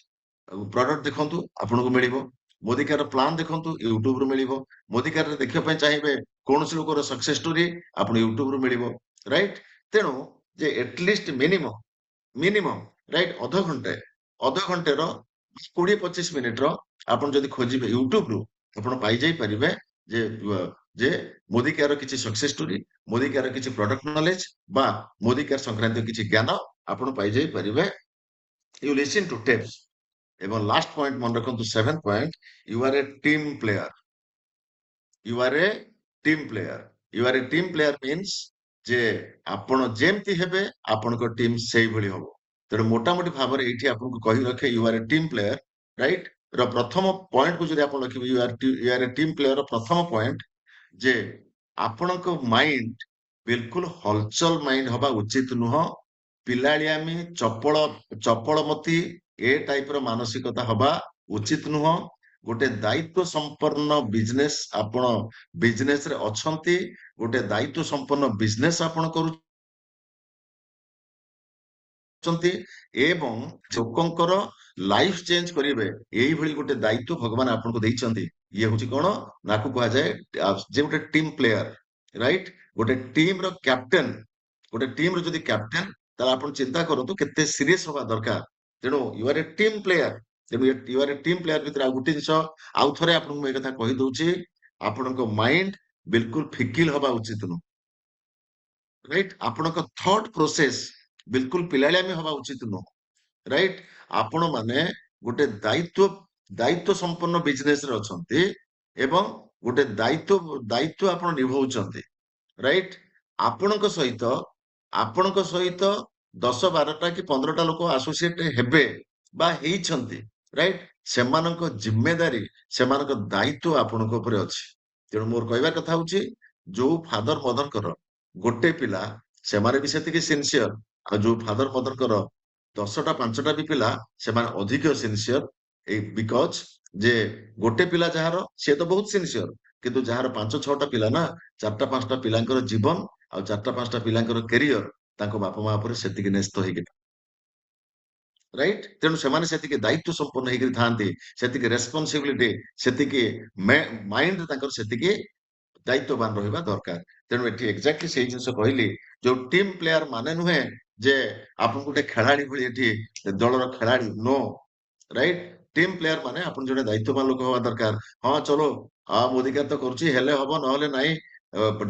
ଦେଖନ୍ତୁ ଆପଣଙ୍କୁ ମିଳିବ, ମୋଦିକାର ପ୍ଲାନ୍ ଦେଖନ୍ତୁ ୟୁଟ୍ୟୁବରୁ ମିଳିବ, ମୋଦିକାରରେ ଦେଖିବା ପାଇଁ ଚାହିଁବେ କୌଣସି ଲୋକର ସକ୍ସେସ ଷ୍ଟୋରି ଆପଣ ୟୁଟ୍ୟୁବରୁ ମିଳିବ, ରାଇଟ୍? ତେଣୁ ଯେ ଏଟଲିଷ୍ଟ ମିନିମମ୍, ରାଇଟ୍? ଅଧଘଣ୍ଟେର 20-25 ମିନିଟ୍ର ଆପଣ ଯଦି ଖୋଜିବେ ୟୁଟ୍ୟୁବରୁ, ଆପଣ ପାଇଯାଇ ପାରିବେ ଯେ ଯେ ମୋଦିକାର କିଛି ସକ୍ସେସ ଷ୍ଟୋରି, ମୋଦିକାର କିଛି ପ୍ରଡକ୍ଟ ନଲେଜ, ବା ମୋଦିକାର ସଂକ୍ରାନ୍ତୀୟ କିଛି ଜ୍ଞାନ ଆପଣ ପାଇଯାଇ ପାରିବେ। You listen to tapes. ଏବଂ ଲାଷ୍ଟ ପଏଣ୍ଟ ମନେ ରଖନ୍ତୁ, 7th point, you are a team player. You are a team player. You are a team player means ଯେ ଆପଣ ଯେମିତି ହେବେ ଆପଣଙ୍କ ଟିମ୍ ସେଇଭଳି ହବ। ତେଣୁ ମୋଟାମୋଟି ଭାବରେ ଏଇଠି ଆପଣଙ୍କୁ କହି ରଖେ you are a team player, right? ର ପ୍ରଥମ ପଏଣ୍ଟକୁ ଯଦି ଆପଣ ଲେଖିବେ you are a team player, ପ୍ରଥମ ପଏଣ୍ଟ ଯେ ଆପଣଙ୍କ ମାଇଣ୍ଡ ବିଲକୁଲ ହଲଚଲ ମାଇଣ୍ଡ ହବା ଉଚିତ ନୁହଁ। ପିଲାଳିଆମି, ଚପଳମତି ଏ ଟାଇପର ମାନସିକତା ହବା ଉଚିତ ନୁହଁ। ଗୋଟେ ଦାୟିତ୍ୱ ସମ୍ପନ୍ନ ବିଜନେସ, ଆପଣ ବିଜନେସରେ ଅଛନ୍ତି, ଗୋଟେ ଦାୟିତ୍ୱ ସମ୍ପନ୍ନ ବିଜନେସ ଆପଣ କରୁଛନ୍ତି, ଏବଂ ଲୋକଙ୍କର ଲାଇଫ ଚେଞ୍ଜ କରିବେ, ଏଇଭଳି ଗୋଟେ ଦାୟିତ୍ୱ ଭଗବାନ ଆପଣଙ୍କୁ ଦେଇଛନ୍ତି। ଇଏ ହଉଛି କଣ, ନାକୁ କୁହାଯାଏ ଯେ ଗୋଟେ ଟିମ୍ ପ୍ଲେୟାର, ରାଇଟ୍? ଗୋଟେ ଟିମର କ୍ୟାପ୍ଟେନ, ଗୋଟେ ଟିମର ଯଦି କ୍ୟାପ୍ଟେନ, ତାହେଲେ ଆପଣ ଚିନ୍ତା କରନ୍ତୁ କେତେ ସିରିୟସ ହବା ଦରକାର। ତେଣୁ you are a team player. ତେଣୁ you are a team player ଭିତରେ ଆଉ ଗୋଟେ ଜିନିଷ, ଆଉ ଥରେ ଆପଣଙ୍କୁ ମୁଁ ଏ କଥା କହିଦଉଛି, ଆପଣଙ୍କ ମାଇଣ୍ଡ ବିଲକୁଲ ଫିକିଲ ହବା ଉଚିତ ନୁହଁ, ରାଇଟ୍? ଆପଣଙ୍କ ଥଟ୍ ପ୍ରୋସେସ ବିଲକୁଲ ପିଲାଳିଆମି ହବା ଉଚିତ ନୁହଁ, ରାଇଟ୍? ଆପଣ ମାନେ ଗୋଟେ ଦାୟିତ୍ୱ ସମ୍ପନ୍ନ ବିଜନେସରେ ଅଛନ୍ତି, ଏବଂ ଗୋଟେ ଦାୟିତ୍ୱ ଆପଣ ନିଭଉଛନ୍ତି, ରାଇଟ୍? ଆପଣଙ୍କ ସହିତ 10 12ଟା କି 15ଟା ଲୋକ ଆସୋସିଏଟ ହେବେ, ବା ହେଇଛନ୍ତି, ରାଇଟ୍, ସେମାନଙ୍କ ଜିମ୍ମେଦାରୀ, ସେମାନଙ୍କ ଦାୟିତ୍ୱ ଆପଣଙ୍କ ଉପରେ ଅଛି। ତେଣୁ ମୋର କହିବା କଥା ହଉଛି, ଯୋଉ ଫାଦର ମଦରଙ୍କର ଗୋଟେ ପିଲା, ସେମାନେ ବି ସେତିକି ସିନସିୟର, ଆଉ ଯୋଉ ଫାଦର ମଦରଙ୍କର 10ଟା 5ଟା ବି ପିଲା, ସେମାନେ ଅଧିକ ସିନସିୟର। ଏଇ ବିକଜ ଯେ ଗୋଟେ ପିଲା ଯାହାର, ସିଏ ତ ବହୁତ ସିନସିୟର, କିନ୍ତୁ ଯାହାର 5-6ଟା ପିଲା ନା, 4ଟା 5ଟା ପିଲାଙ୍କର ଜୀବନ ଆଉ 4ଟା 5ଟା ପିଲାଙ୍କର କ୍ୟାରିୟର ତାଙ୍କ ବାପା ମା ଉପରେ ସେତିକି ନ୍ୟସ୍ତ ହେଇକି, ରାଇଟ୍। ତେଣୁ ସେମାନେ ସେତିକି ଦାୟିତ୍ୱ ସମ୍ପନ୍ନ ହେଇକି ଥାଆନ୍ତି, ସେତିକି ରେସ୍ପନ୍ସିବିଲିଟି, ସେତିକି ମାଇଣ୍ଡ ତାଙ୍କର ସେତିକି ଦାୟିତ୍ୱବାନ ରହିବା ଦରକାର। ତେଣୁ ଏଠି ଏକ୍ଜାକ୍ଟଲି ସେଇ ଜିନିଷ କହିଲି, ଯୋଉ ଟିମ୍ ପ୍ଲେୟାର ମାନେ ନୁହେଁ ଯେ ଆପଣ ଗୋଟେ ଖେଳାଳି ଭଳି ଏଠି ଦଳର ଖେଳାଳି, ନୋ, ରାଇଟ୍। ଟିମ୍ ପ୍ଲେୟାର ମାନେ ଆପଣ ଜଣେ ଦାୟିତ୍ୱବାନ ଲୋକ ହବା ଦରକାର। ହଁ ଚଲୋ, ମୋଦିକାର ତ କରୁଛି, ହେଲେ ହବ ନହେଲେ ନାହିଁ,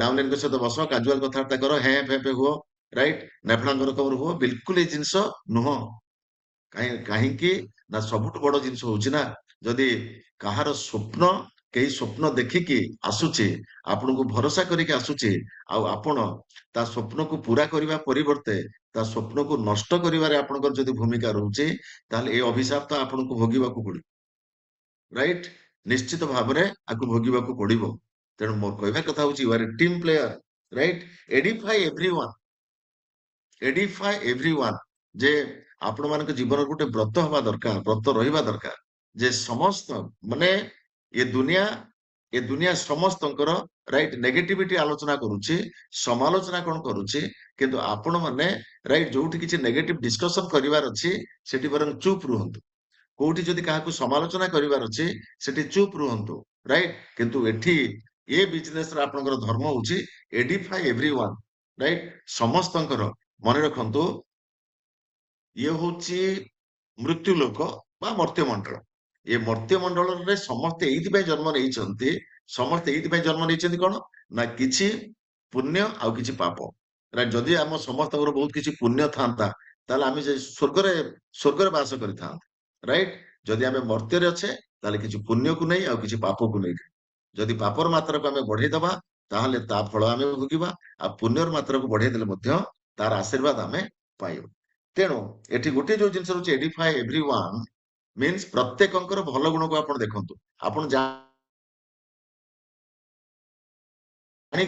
ଡାଉନଲାଇନଙ୍କ ସହିତ ବସ, କାଜୁଆଲ କଥାବାର୍ତ୍ତା କର, ହେଁ ଫେ ଫେ ହୁଅ, ରାଇଟ୍, ନେଫଳାଙ୍କର ଖବର ହୁଅ, ବିଲକୁଲ ଏଇ ଜିନିଷ ନୁହଁ। କାହିଁକି ନା ସବୁଠୁ ବଡ ଜିନିଷ ହଉଛି ନା, ଯଦି କାହାର ସ୍ୱପ୍ନ, କେହି ସ୍ୱପ୍ନ ଦେଖିକି ଆସୁଛି, ଆପଣଙ୍କୁ ଭରସା କରିକି ଆସୁଛି, ଆଉ ଆପଣ ତା ସ୍ୱପ୍ନକୁ ପୁରା କରିବା ପରିବର୍ତ୍ତେ ତା ସ୍ୱପ୍ନକୁ ନଷ୍ଟ କରିବାରେ ଆପଣଙ୍କର ଯଦି ଭୂମିକା ରହୁଛି, ତାହେଲେ ଏ ଅଭିଶାପ ତ ଆପଣଙ୍କୁ ଭୋଗିବାକୁ ପଡିବ, ରାଇଟ୍। ନିଶ୍ଚିତ ଭାବରେ ଆକୁ ଭୋଗିବାକୁ ପଡିବ। ତେଣୁ ମୋର କହିବା କଥା ହଉଛି, you are a team player, right. Edify everyone, edify everyone, ଯେ ଆପଣମାନଙ୍କ ଜୀବନରେ ଗୋଟେ ବ୍ରତ ହବା ଦରକାର, ବ୍ରତ ରହିବା ଦରକାର, ଯେ ସମସ୍ତ ମାନେ ଏ ଦୁନିଆ, ଏ ଦୁନିଆ ସମସ୍ତଙ୍କର, ରାଇଟ୍, ନେଗେଟିଭିଟି ଆଲୋଚନା କରୁଛି, ସମାଲୋଚନା କଣ କରୁଛି, କିନ୍ତୁ ଆପଣ ମାନେ, ରାଇଟ୍, ଯୋଉଠି କିଛି ନେଗେଟିଭ ଡିସ୍କସନ କରିବାର ଅଛି, ସେଠି ବରଂ ଚୁପ୍ ରୁହନ୍ତୁ। କୋଉଠି ଯଦି କାହାକୁ ସମାଲୋଚନା କରିବାର ଅଛି, ସେଠି ଚୁପ୍ ରୁହନ୍ତୁ, ରାଇଟ୍। କିନ୍ତୁ ଏଠି ଏ ବିଜନେସରେ ଆପଣଙ୍କର ଧର୍ମ ହଉଛି ଏଡିଫାଇ ଏଭ୍ରିୱାନ୍, ରାଇଟ୍। ସମସ୍ତଙ୍କର, ମନେ ରଖନ୍ତୁ, ଇଏ ହଉଛି ମୃତ୍ୟୁ ଲୋକ ବା ମର୍ତ୍ତ୍ୟମଣ୍ଡଳ। ଏ ମର୍ତ୍ତ୍ୟମଣ୍ଡଳରେ ସମସ୍ତେ ଏଇଥିପାଇଁ ଜନ୍ମ ନେଇଛନ୍ତି, ସମସ୍ତେ ଏଇଥିପାଇଁ ଜନ୍ମ ନେଇଛନ୍ତି କଣ ନା, କିଛି ପୁଣ୍ୟ ଆଉ କିଛି ପାପ, ରାଇଟ୍। ଯଦି ଆମ ସମସ୍ତଙ୍କର ବହୁତ କିଛି ପୁଣ୍ୟ ଥାନ୍ତା, ତାହେଲେ ଆମେ ଯେ ସ୍ୱର୍ଗରେ ବାସ କରିଥାନ୍ତେ, ରାଇଟ୍। ଯଦି ଆମେ ମର୍ତ୍ତ୍ୟରେ ଅଛେ, ତାହେଲେ କିଛି ପୁଣ୍ୟକୁ ନେଇ ଆଉ କିଛି ପାପକୁ ନେଇ, ଯଦି ପାପର ମାତ୍ରାକୁ ଆମେ ବଢେଇଦବା, ତାହେଲେ ତା ଫଳ ଆମେ ଭୋଗିବା, ଆଉ ପୁଣ୍ୟର ମାତ୍ରାକୁ ବଢେଇ ଦେଲେ ମଧ୍ୟ ତାର ଆଶୀର୍ବାଦ ଆମେ ପାଇବା। ତେଣୁ ଏଠି ଗୋଟେ ଯୋଉ ଜିନିଷ ରହୁଛି, ଏଡିଫାଇ ଏଭ୍ରିୱାନ୍ ମିନ୍ସ ପ୍ରତ୍ୟେକଙ୍କର ଭଲ ଗୁଣକୁ ଆପଣ ଦେଖନ୍ତୁ। ଆପଣ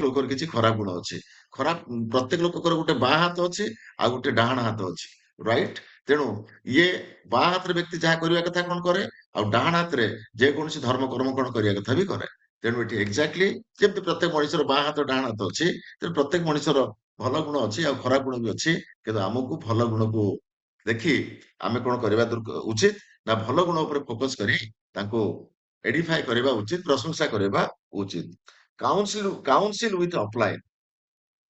ଲୋକର କିଛି ଖରାପ ଗୁଣ ଅଛି, ଖରାପ, ପ୍ରତ୍ୟେକ ଲୋକଙ୍କର ଗୋଟେ ବାଁ ହାତ ଅଛି ଆଉ ଗୋଟେ ଡାହାଣ ହାତ ଅଛି, ରାଇଟ୍। ତେଣୁ ଇଏ ବାଁ ହାତରେ ବ୍ୟକ୍ତି ଯାହା କରିବା କଥା କଣ କରେ, ଆଉ ଡାହାଣ ହାତରେ ଯେକୌଣସି ଧର୍ମ କର୍ମ କଣ କରିବା କଥା ବି କରେ। ତେଣୁ ଏଠି ଏକ୍ଜାକ୍ଟଲି ଯେମିତି ପ୍ରତ୍ୟେକ ମଣିଷର ବାଁ ହାତ ଡାହାଣ ହାତ ଅଛି, ତେଣୁ ପ୍ରତ୍ୟେକ ମଣିଷର ଭଲ ଗୁଣ ଅଛି ଆଉ ଖରାପ ଗୁଣ ବି ଅଛି। କିନ୍ତୁ ଆମକୁ ଭଲ ଗୁଣକୁ ଦେଖି ଆମେ କଣ କରିବା ଉଚିତ ନା, ଭଲ ଗୁଣ ଉପରେ ଫୋକସ କରି ତାଙ୍କୁ ଏଡିଫାଇ କରିବା ଉଚିତ, ପ୍ରଶଂସା କରିବା ଉଚିତ। କାଉନସିଲ ୱିଥ ଅପଲାଇନ,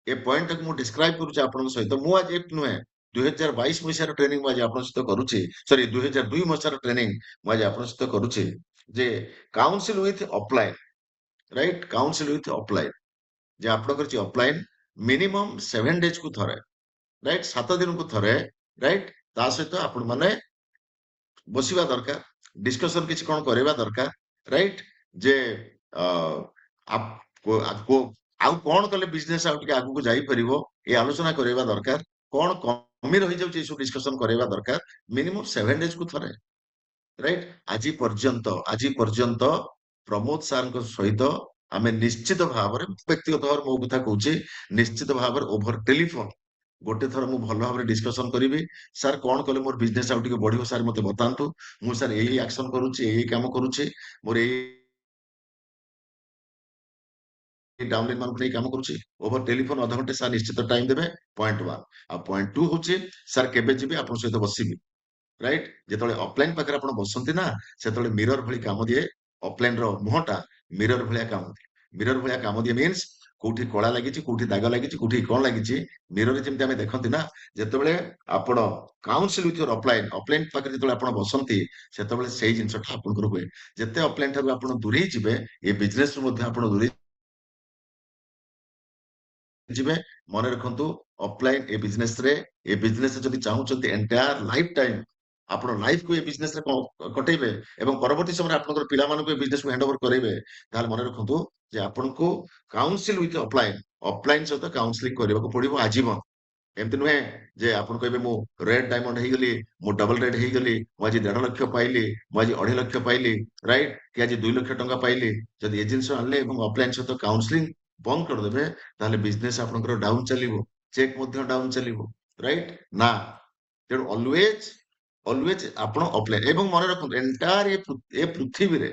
ଏ ପଏଣ୍ଟଟାକୁ ମୁଁ ଡିସ୍କ୍ରାଇବ କରୁଛି ଆପଣଙ୍କ ସହିତ। ମୁଁ ଆଜି ନୁହେଁ, 2022 ମସିହାର ଟ୍ରେନିଂ ମୁଁ ଆଜି ଆପଣଙ୍କ ସହିତ କରୁଛି, ସରି 2002 ମସିହାର ଟ୍ରେନିଂ ମୁଁ ଆଜି ଆପଣଙ୍କ ସହିତ କରୁଛି, ଯେ counsel with upline, right. Counsel with upline, ଯେ ଆପଣଙ୍କର ଯେ ଅପଲାଇନ ମିନିମମ୍ 7 ଡେଜ୍ କୁ ଥରେ, ରାଇଟ୍, 7 ଦିନକୁ ଥରେ, ରାଇଟ୍, ତା ସହିତ ଆପଣ ମାନେ ବସିବା ଦରକାର, ଡିସ୍କସନ କିଛି କଣ କରିବା ଦରକାର, ରାଇଟ୍। ଯେ ଆଉ କଣ କଲେ ବିଜନେସ ଆଉ ଟିକେ ଆଗକୁ ଯାଇପାରିବ, ଏ ଆଲୋଚନା କରିବା ଦରକାର। କଣ କମି ରହିଯାଉଛି, ଏସବୁ ଡିସ୍କସନ କରିବା ଦରକାର। ମିନିମମ୍ 7 ଡେଜ୍ କୁ ଥରେ, ରାଇଟ୍। ଆଜି ପର୍ଯ୍ୟନ୍ତ ପ୍ରମୋଦ ସାରଙ୍କ ସହିତ ଆମେ ନିଶ୍ଚିତ ଭାବରେ, ବ୍ୟକ୍ତିଗତ ଭାବରେ ମୋ କଥା କହୁଛି, ନିଶ୍ଚିତ ଭାବରେ ଓଭର ଟେଲିଫୋନ ଗୋଟେ ଥର ମୁଁ ଭଲ ଭାବରେ ଡିସ୍କସନ କରିବି। ସାର୍ କଣ କଲେ ମୋର ବିଜନେସ ଆଉ ଟିକେ ବଢିବ, ସାର୍ ମତେ ବତାନ୍ତୁ। ମୁଁ ସାର୍ ଏଇ ଆକ୍ସନ କରୁଛି, ଏଇ କାମ କରୁଛି, ମୋର ଏଇ ଡାଉନଲାଇନ ମାନଙ୍କୁ ନେଇ କାମ କରୁଛି। ଓଭର ଟେଲିଫୋନ ଅଧଘଣ୍ଟେ ସାର୍ ନିଶ୍ଚିତ ଟାଇମ ଦେବେ, ପଏଣ୍ଟ 1। ଆଉ ପଏଣ୍ଟ 2 ହଉଛି, ସାର୍ କେବେ ଯିବି ଆପଣଙ୍କ ସହିତ ବସିବି, ରାଇଟ୍। ଯେତେବେଳେ ଅଫଲାଇନ ପାଖରେ ଆପଣ ବସନ୍ତି ନା, ସେତେବେଳେ ମିରର ଭଳି କାମ ଦିଏ। ଅଫଲାଇନ ର ମୁହଁଟା ମିରର ଭଳିଆ କାମ ଦିଏ। ମିରର ଭଳିଆ କାମ ଦିଏ ମିନ୍ସ, କୋଉଠି କଳା ଲାଗିଛି, କୋଉଠି ଦାଗ ଲାଗିଛି, କୋଉଠି କଣ ଲାଗିଛି, ମିରରରେ ଯେମିତି ଆମେ ଦେଖନ୍ତି ନା, ଯେତେବେଳେ ଆପଣ କାଉନସିଲ ୱିଥ ଅଫଲାଇନ, ଅଫଲାଇନ ପାଖରେ ଯେତେବେଳେ ଆପଣ ବସନ୍ତି, ସେତେବେଳେ ସେଇ ଜିନିଷଟା ଆପଣଙ୍କର ହୁଏ। ଯେତେ ଅଫଲାଇନ ଠାରୁ ଆପଣ ଦୂରେଇ ଯିବେ, ଏ ବିଜନେସ ରୁ ମଧ୍ୟ ଆପଣ ଦୂରେଇ ଯିବେ। ମନେ ରଖନ୍ତୁ, ଅଫଲାଇନ ଏ ବିଜନେସ ଯଦି ଚାହୁଁଛନ୍ତି ଏଣ୍ଟାୟାର ଲାଇଫ ଟାଇମ ଆପଣ ଲାଇଫକୁ ଏ ବିଜନେସରେ କଟେଇବେ, ଏବଂ ପରବର୍ତ୍ତୀ ସମୟରେ ଆପଣଙ୍କର ପିଲାମାନଙ୍କୁ ଏ ବିଜନେସକୁ ହ୍ୟାଣ୍ଡ ଓଭର କରାଇବେ, ତାହେଲେ ମନେ ରଖନ୍ତୁ ଯେ ଆପଣଙ୍କୁ କାଉନସିଲ ୱିଥ ଅଫଲାଇନ, ଅଫଲାଇନ ସହିତ କାଉନସିଲିଂ କରିବାକୁ ପଡିବ ଆଜୀବନ। एमती नुहे जे आपन कहबे मु रेड डायमंड हे गली मु डबल रेड हे गली मु आज 1.5 लाख पाइली मु आज 2.5 लाख पाइली राइट कि आज 2 लाख टंका पाइली जदि ए जिंस आनले एवं ऑफलाइन सहित काउंसलिंग बंद कर देबे ताले बिजनेस आपनकर डाउन चलिबो चेक मध्ये डाउन चलिबो राइट ना तेणु ऑलवेज ऑलवेज आपण ऑफलाइन एवं मन रखु एंटायर ए पृथ्वी रे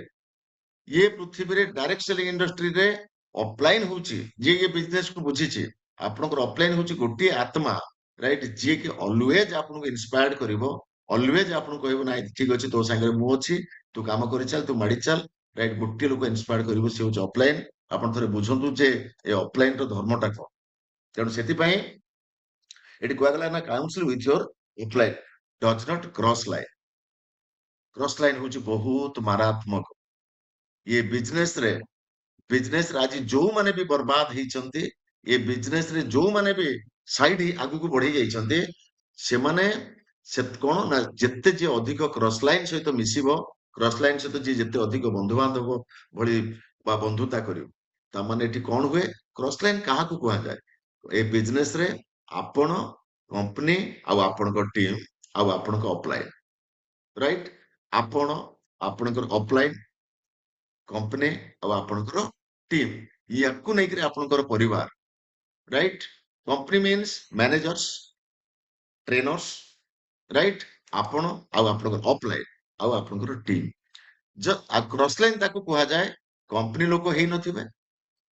ये पृथ्वी रे डायरेक्ट सेलिंग इंडस्ट्री रे ऑफलाइन होची जे ये बिजनेस को बुझीची आपनकर ऑफलाइन होची गोटी आत्मा राइट जे कि ऑलवेज आपनको इंस्पायर्ड करिवो ऑलवेज आपन कहबो ना ठीक अछि तो संगे मु अछि तू काम करि चल तू माडी चल राइट गोटी लोक इंस्पायर्ड करिवो से होची ऑफलाइन आपन थरे बुझंतु जे ए ऑफलाइन रो धर्मटा को तेणु सेति पई एटी कुआ गला ना council with your offline does not cross line होची बहुत मारात्मक ये बिजनेस रे आज जो माने भी बर्बाद होइचंती ये बिजनेस रे जो माने भी साइड ही आगु को बढ़ी जाइचंती से माने से कोन ना जत्ते जे अधिक क्रॉस लाइन सहित मिसिबो क्रॉस लाइन सहित जे जत्ते अधिक बंधु बांधव भली बा बंधुता करियो ता माने एठी कोन हुए क्रॉस लाइन काहा को कुहा जाय ए बिजनेस रे आपण कंपनी आ आपण को टीम आ आपण को अपलाइन राइट आपण आपण को अपलाइन कंपनी आ आपण को टीम याकू नै करे आपण को परिवार right company means managers trainers right आपण आ आपण को अपलाइन आ आपण को टीम ज क्रॉस लाइन ताको कुहा जाय कंपनी लोक हेई नथिबे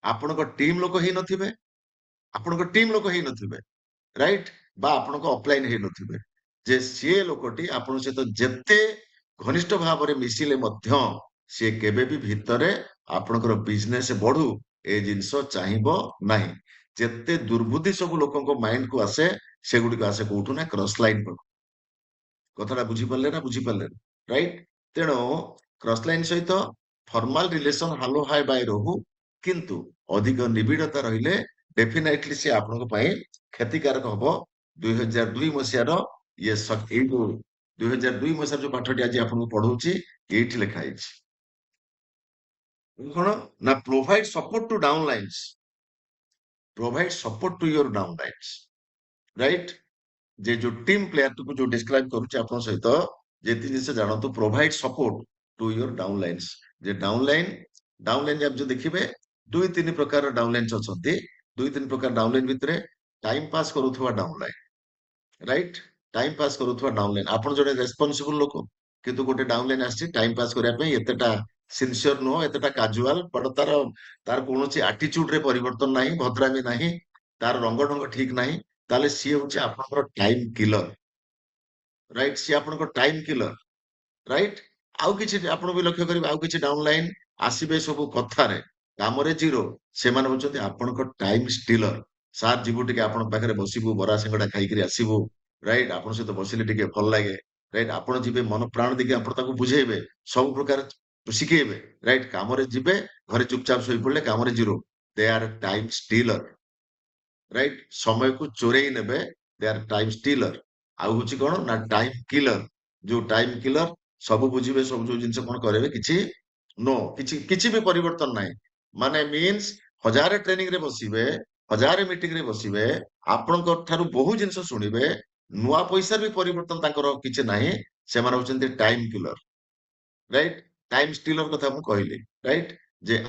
आपण को टीम लोक हेई नथिबे आपण को टीम लोक हेई नथिबे राइट बा आपण को अपलाइन हेई नथिबे जे से लोकटी आपण से तो जत्ते घनिष्ठ भाव रे मिसिले मध्य से केबे भी भितरे आपणकर बिजनेस बढ़ू ए जिंस चाहिबो नाही जत्ते दुर्बुद्धि सब लोकन को माइंड को आसे से गुडी को आसे कोठू ना क्रॉस लाइन पर कथाटा बुझी पारले राइट तेणु क्रॉस लाइन सहित फॉर्मल रिलेशन हालो हाय बाय रहू किंतु अधिक निबिड़ता रहिले डेफिनेटली से आपनको पई क्षतिकारक हबो 2002 मसिया रो ये ए 2002 मसिया जो पाठटी आज आपनको पढौची एठी लिखा आइछ कोन ना provide support to downlines provide support to your downlines right जे जो टीम प्लेयर को जो डिस्क्राइब करूचे आपन सहित जेति जिंस जानतो provide support to your downlines जे डाउनलाइन आप जो देखिबे दुई तीन प्रकार डाउनलाइन अछंती दुई तीन प्रकार डाउनलाइन भितरे टाइम पास करूथवा डाउनलाइन राइट टाइम पास करूथवा डाउनलाइन आपन जने रेस्पोंसिबल लोक किंतु गोटे डाउनलाइन आसी टाइम पास करिया पे एतेटा सिंसियर नो एतेटा काजुअल बड तार कोनोसी एटीट्यूड रे परिवर्तन नाही भद्रामी नाही तार रंग ढंग ठीक नाही ताले सी होचे आपनकर टाइम किलर राइट सी आपनकर टाइम किलर राइट आउ किछि आपण भी लक्ष्य करिबा आउ किछि डाउनलाइन आसीबे सब कथा रे काम रे जीरो से माने होचोती आपनकर टाइम स्टीलर सार जीवु टिके आपण पाखरे बसिबु बरा सिंगडा खाई करी आसीबु राइट आपण से तो बसिले टिके भल लागे राइट आपण जिबे मन प्राण दिके आपण ताको बुझेबे सब प्रकार शिखेबे राइट काम रे जिबे घरे चुपचाप सोई पड़ले काम रे zero they are time stealer right समय को चोरई नेबे दे आर टाइम स्टीलर आउ होची कोन ना टाइम किलर जो टाइम किलर सब बुझिबे सब जो जिंस कोन करेबे किछि नो किछि भी परिवर्तन नाही माने मीन्स हजार ट्रेनिंग रे बसिबे हजार मीटिंग रे बसिबे आपन को थारु बहु जिंस सुनिबे नुआ पैसा भी परिवर्तन ताकर किछि नाही से माने होचंती time killer right time stealer कथा मु कहली राइट जे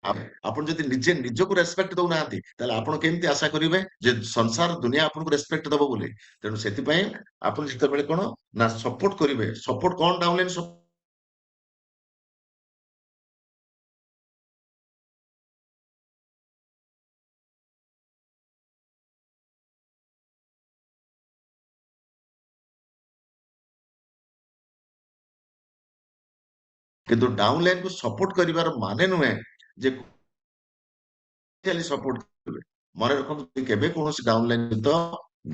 आपण जदि निजे निजको रेस्पेक्ट दउ नाहंती ताले आपण केमती आशा करिवे जे संसार दुनिया आपण को रेस्पेक्ट दबो बोली तेनु सेति पई आपण जिते बेले कोन ना सपोर्ट करिवे सपोर्ट कोन डाउनलाइन किंतु डाउनलाइन को सपोर्ट करिवार माने नुहे जे खाली सपोर्ट करिवे मने रखन केबे कोनोसी डाउनलाइन तो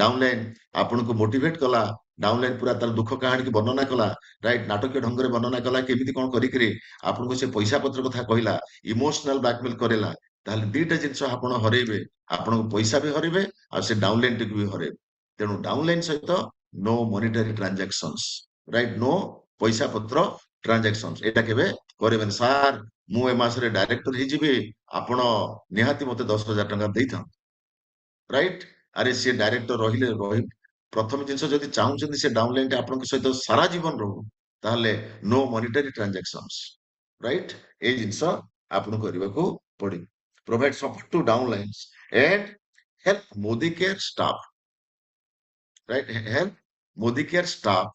डाउनलाइन आपन को मोटिवेट कला डाउनलाइन पूरा तार दुख कहानी की वर्णना कला राइट नाटकीय ढंग रे वर्णना कला केमिति कोन करि करी आपन को से पैसा पत्र कथा कहिला इमोशनल ब्लैकमेल करेला ताले दीटा जिंस आपन हरेबे आपन को पैसा भी हरेबे आ से डाउनलाइन टिक भी हरेबे तेनु डाउनलाइन सहित no monetary transactions right no पैसा पत्र ट्रांजैक्शंस एटा केबे करेबेन सार ମୁଁ ଏ ମାସରେ ଡାଇରେକ୍ଟର ହେଇଯିବି, ଆପଣ ନିହାତି ମତେ 10,000 ଟଙ୍କା ଦେଇଥାନ୍ତୁ, ରାଇଟ୍? ଆରେ ସିଏ ଡାଇରେକ୍ଟର ରହି ପ୍ରଥମ ଜିନିଷ ଯଦି ଚାହୁଁଛନ୍ତି ସେ ଡାଉନଲାଇନଟା ଆପଣଙ୍କ ସହିତ ସାରା ଜୀବନ ରହୁ, ତାହେଲେ ନୋ ମନିଟାରୀ ଟ୍ରାଞ୍ଜାକ୍ସନ୍ସ, ରାଇଟ୍? ଏଇ ଜିନିଷ ଆପଣଙ୍କୁ କରିବାକୁ ପଡିବ। Provide support to downlines and help Modicare staff, right? Help Modicare staff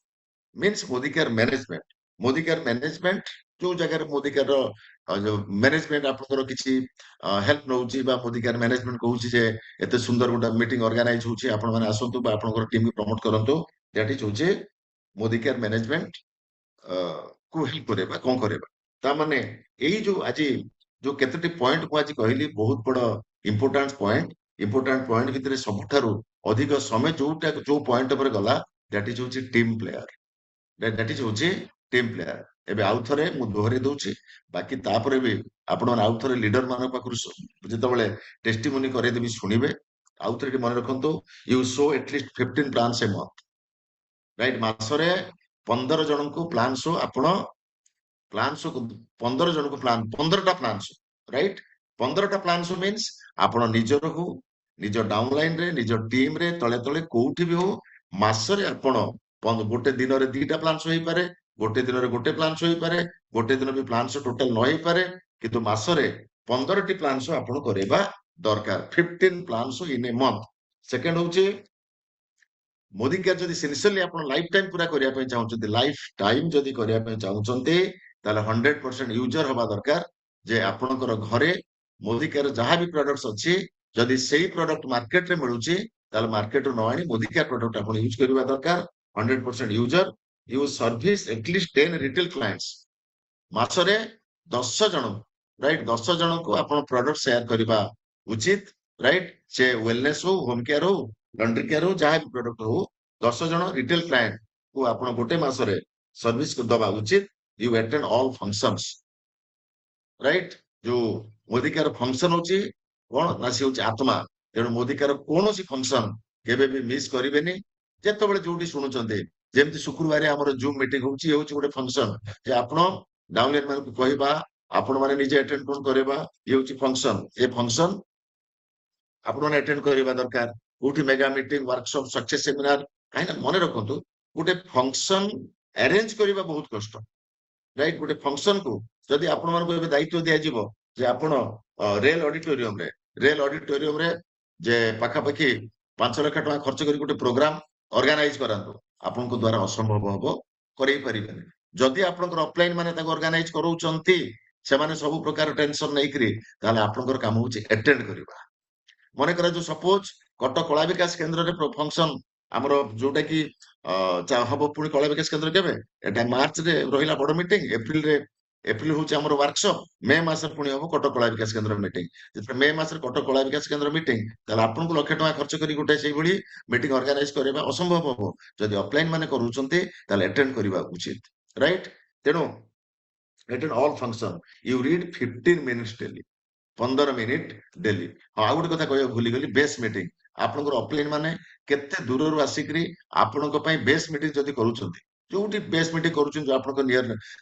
means Modicare management. Modicare management ଯୋଉ ଜାଗାରେ ମୋଦି କେୟାର ଯୋଉ ମ୍ୟାନେଜମେଣ୍ଟ ଆପଣଙ୍କର କିଛି ହେଲ୍ପ ନଉଛି ବା ମୋଦି କେୟାର ମ୍ୟାନେଜମେଣ୍ଟ କହୁଛି ଯେ ଏତେ ସୁନ୍ଦର ଗୋଟେ ମିଟିଂ ଅର୍ଗାନାଇଜ ହଉଛି, ଆପଣ ମାନେ ଆସନ୍ତୁ ବା ଆପଣଙ୍କର ଟିମ୍ ପ୍ରମୋଟ କରନ୍ତୁ, ଦ୍ୟାଟ ଇଜ ହଉଛି ମୋଦି କେୟାର ମ୍ୟାନେଜମେଣ୍ଟ କୁ ହେଲ୍ପ କରିବା କଣ କରିବା। ତାମାନେ ଏଇ ଯୋଉ ଆଜି ଯୋଉ କେତୋଟି ପଏଣ୍ଟ ମୁଁ ଆଜି କହିଲି ବହୁତ ବଡ ଇମ୍ପୋର୍ଟାଣ୍ଟ ପଏଣ୍ଟ ଭିତରେ ସବୁଠାରୁ ଅଧିକ ସମୟ ଯୋଉ ପଏଣ୍ଟ ଉପରେ ଗଲା, ଦ୍ୟାଟ ଇଜ ହଉଛି ଟିମ୍ ପ୍ଲେୟାର, ଦ୍ୟାଟ ଇଜ ହଉଛି ଟିମ୍ ପ୍ଲେୟାର। ଏବେ ଆଉ ଥରେ ମୁଁ ଦୋହରେଇ ଦଉଛି, ବାକି ତାପରେ ବି ଆପଣମାନେ ଆଉ ଥରେ ଲିଡର ମାନଙ୍କ ପାଖରୁ ଯେତେବେଳେ ଟେଷ୍ଟିମୋନି କରେଇଦେବି ଶୁଣିବେ। ଆଉ ଥରେ ମନେ ରଖନ୍ତୁ, you show at least 15 plans a month, right? ମାସରେ 15 ଜଣଙ୍କୁ ପ୍ଲାନ୍ ଶୋ, ଆପଣ ପ୍ଲାନ୍ ଶୋ 15 ଜଣଙ୍କୁ ପ୍ଲାନ୍ 15ଟା ପ୍ଲାନ୍ ଶୋ, ରାଇଟ୍? 15ଟା ପ୍ଲାନ୍ ଶୋ ମିନ୍ସ ଆପଣ ନିଜର ହଉ, ନିଜ ଡାଉନଲାଇନ ରେ, ନିଜ ଟିମ୍ ରେ, ତଳେ ତଳେ କୋଉଠି ବି ହଉ, ମାସରେ ଆପଣ ଗୋଟେ ଦିନରେ 2ଟା ପ୍ଲାନ୍ ଶୋ ହେଇପାରେ, ଗୋଟେ ଦିନରେ ଗୋଟେ ପ୍ଲାନ୍ ଶୋ ହେଇପାରେ, ଗୋଟେ ଦିନ ବି ପ୍ଲାନ୍ ଶୋ ଟୋଟାଲ ନ ହେଇପାରେ, କିନ୍ତୁ ମାସରେ 15ଟି ପ୍ଲାନ୍ ଶୋ ଆପଣ କରିବା ଦରକାର। 15 plan show in a month. Second ହଉଛି ମୋଦି କେୟାର ଯଦି ସିନସିୟରଲି ଆପଣ ଲାଇଫ ଟାଇମ ପୁରା କରିବା ପାଇଁ ଚାହୁଁଛନ୍ତି, ଲାଇଫ ଟାଇମ ଯଦି କରିବା ପାଇଁ ଚାହୁଁଛନ୍ତି, ତାହେଲେ 100% ୟୁଜର ହବା ଦରକାର। ଯେ ଆପଣଙ୍କର ଘରେ ମୋଦି କେୟାର ଯାହା ବି ପ୍ରଡକ୍ଟ ଅଛି, ଯଦି ସେଇ ପ୍ରଡକ୍ଟ ମାର୍କେଟରେ ମିଳୁଛି, ତାହେଲେ ମାର୍କେଟରୁ ନ ଆଣି ମୋଦି କେୟାର ପ୍ରଡକ୍ଟ ଆପଣ ୟୁଜ କରିବା ଦରକାର। 100% user, you serve at least 10 retail clients. ମାସରେ 10 ଜଣ, ରାଇଟ୍? 10 ଜଣଙ୍କୁ ଆପଣ ପ୍ରଡକ୍ଟ ସେୟାର କରିବା ଉଚିତ, ରାଇଟ୍? ସେ ୱେଲନେସ ହଉ, ହୋମ କେୟାର ହଉ, ଲଣ୍ଡ୍ରି କେୟାର ହଉ, ଯାହା ବି ପ୍ରଡକ୍ଟ ହଉ, 10 ଜଣ ରିଟେଲ କ୍ଲାଏଣ୍ଟ କୁ ଆପଣ ଗୋଟେ ମାସରେ ସର୍ଭିସ ଦବା ଉଚିତ। You attend all functions, right? ଯୋଉ ମୋଦି କେୟାର ଫଙ୍କସନ ହଉଛି କଣ ନା, ସେ ହଉଛି ଆତ୍ମା। ତେଣୁ ମୋଦି କେୟାର କୌଣସି ଫଙ୍କସନ କେବେ ବି ମିସ୍ କରିବେନି। ଯେତେବେଳେ ଯୋଉଠି ଶୁଣୁଛନ୍ତି, ଯେମିତି ଶୁକ୍ରବାର ଆମର ଜୁମ୍ ମିଟିଂ ହଉଛି, ଇଏ ହଉଛି ଗୋଟେ ଫଙ୍କସନ, ଯେ ଆପଣ ଡାଉନଲାଇନ ମାନଙ୍କୁ କହିବା, ଆପଣ ମାନେ ନିଜେ ଆଟେଣ୍ଡ କଣ କରିବା, ଇଏ ହଉଛି ଫଙ୍କସନ। ଏ ଫଙ୍କସନ ଆପଣମାନେ ଆଟେଣ୍ଡ କରିବା ଦରକାର। କୋଉଠି mega meeting, workshop, success seminar, କାହିଁକି ନା ମନେ ରଖନ୍ତୁ, ଗୋଟେ ଫଙ୍କସନ ଆରେଞ୍ଜ କରିବା ବହୁତ କଷ୍ଟ, ରାଇଟ୍? ଗୋଟେ ଫଙ୍କସନକୁ ଯଦି ଆପଣମାନଙ୍କୁ ଏବେ ଦାୟିତ୍ୱ ଦିଆଯିବ ଯେ ଆପଣ ରେଲ ଅଡିଟୋରିୟମରେ ଯେ ପାଖାପାଖି 5 ଲକ୍ଷ ଟଙ୍କା ଖର୍ଚ୍ଚ କରି ଗୋଟେ ପ୍ରୋଗ୍ରାମ ଅର୍ଗାନାଇଜ କରାନ୍ତୁ, ଆପଣଙ୍କ ଦ୍ୱାରା ଅସମ୍ଭବ ହବ, କରେଇ ପାରିବେନି। ଯଦି ଆପଣଙ୍କର ଅଫଲାଇନ ମାନେ ତାକୁ ଅର୍ଗାନାଇଜ କରଉଛନ୍ତି, ସେମାନେ ସବୁ ପ୍ରକାର ଟେନସନ ନେଇକିରି, ତାହେଲେ ଆପଣଙ୍କର କାମ ହଉଛି ଆଟେଣ୍ଡ କରିବା। ମନେ କରାଯାଉ ସପୋଜ କଟକ କଳା ବିକାଶ କେନ୍ଦ୍ରରେ ଫଙ୍କସନ ଆମର ଯୋଉଟା କି ହବ, ପୁଣି କଳା ବିକାଶ କେନ୍ଦ୍ର କେବେ, ଏଟା ମାର୍ଚ୍ଚରେ ରହିଲା ବଡ ମିଟିଂ, ଏପ୍ରିଲ ହଉଛି ଆମର ୱାର୍କସପ, ମେ ମାସରେ ପୁଣି ହବ କଟକ କଳା ବିକାଶ କେନ୍ଦ୍ର ମିଟିଂ। ଯେତେବେଳେ ମେ ମାସରେ କଟକ କଳା ବିକାଶ କେନ୍ଦ୍ର ମିଟିଂ, ତାହେଲେ ଆପଣଙ୍କୁ ଲକ୍ଷେ ଟଙ୍କା ଖର୍ଚ୍ଚ କରି ଗୋଟେ ସେଇଭଳି ମିଟିଂ ଅର୍ଗାନାଇଜ କରିବା ଅସମ୍ଭବ ହବ। ଯଦି ଅଫଲାଇନ ମାନେ କରୁଛନ୍ତି, ତାହେଲେ ଆଟେଣ୍ଡ କରିବା ଉଚିତ, ରାଇଟ୍? ତେଣୁ attend all function, you read 15 minutes daily, 15 minute daily. ହଁ, ଆଉ ଗୋଟେ କଥା କହିବାକୁ ଭୁଲିଗଲି, ବେସ୍ ମିଟିଂ। ଆପଣଙ୍କର ଅଫଲାଇନ ମାନେ କେତେ ଦୂରରୁ ଆସିକିରି ଆପଣଙ୍କ ପାଇଁ ବେସ୍ ମିଟିଂ ଯଦି କରୁଛନ୍ତି, ଯୋଉଠି ବେସ୍ ମିଟିଂ କରୁଛନ୍ତି, ଯୋଉ ଆପଣଙ୍କ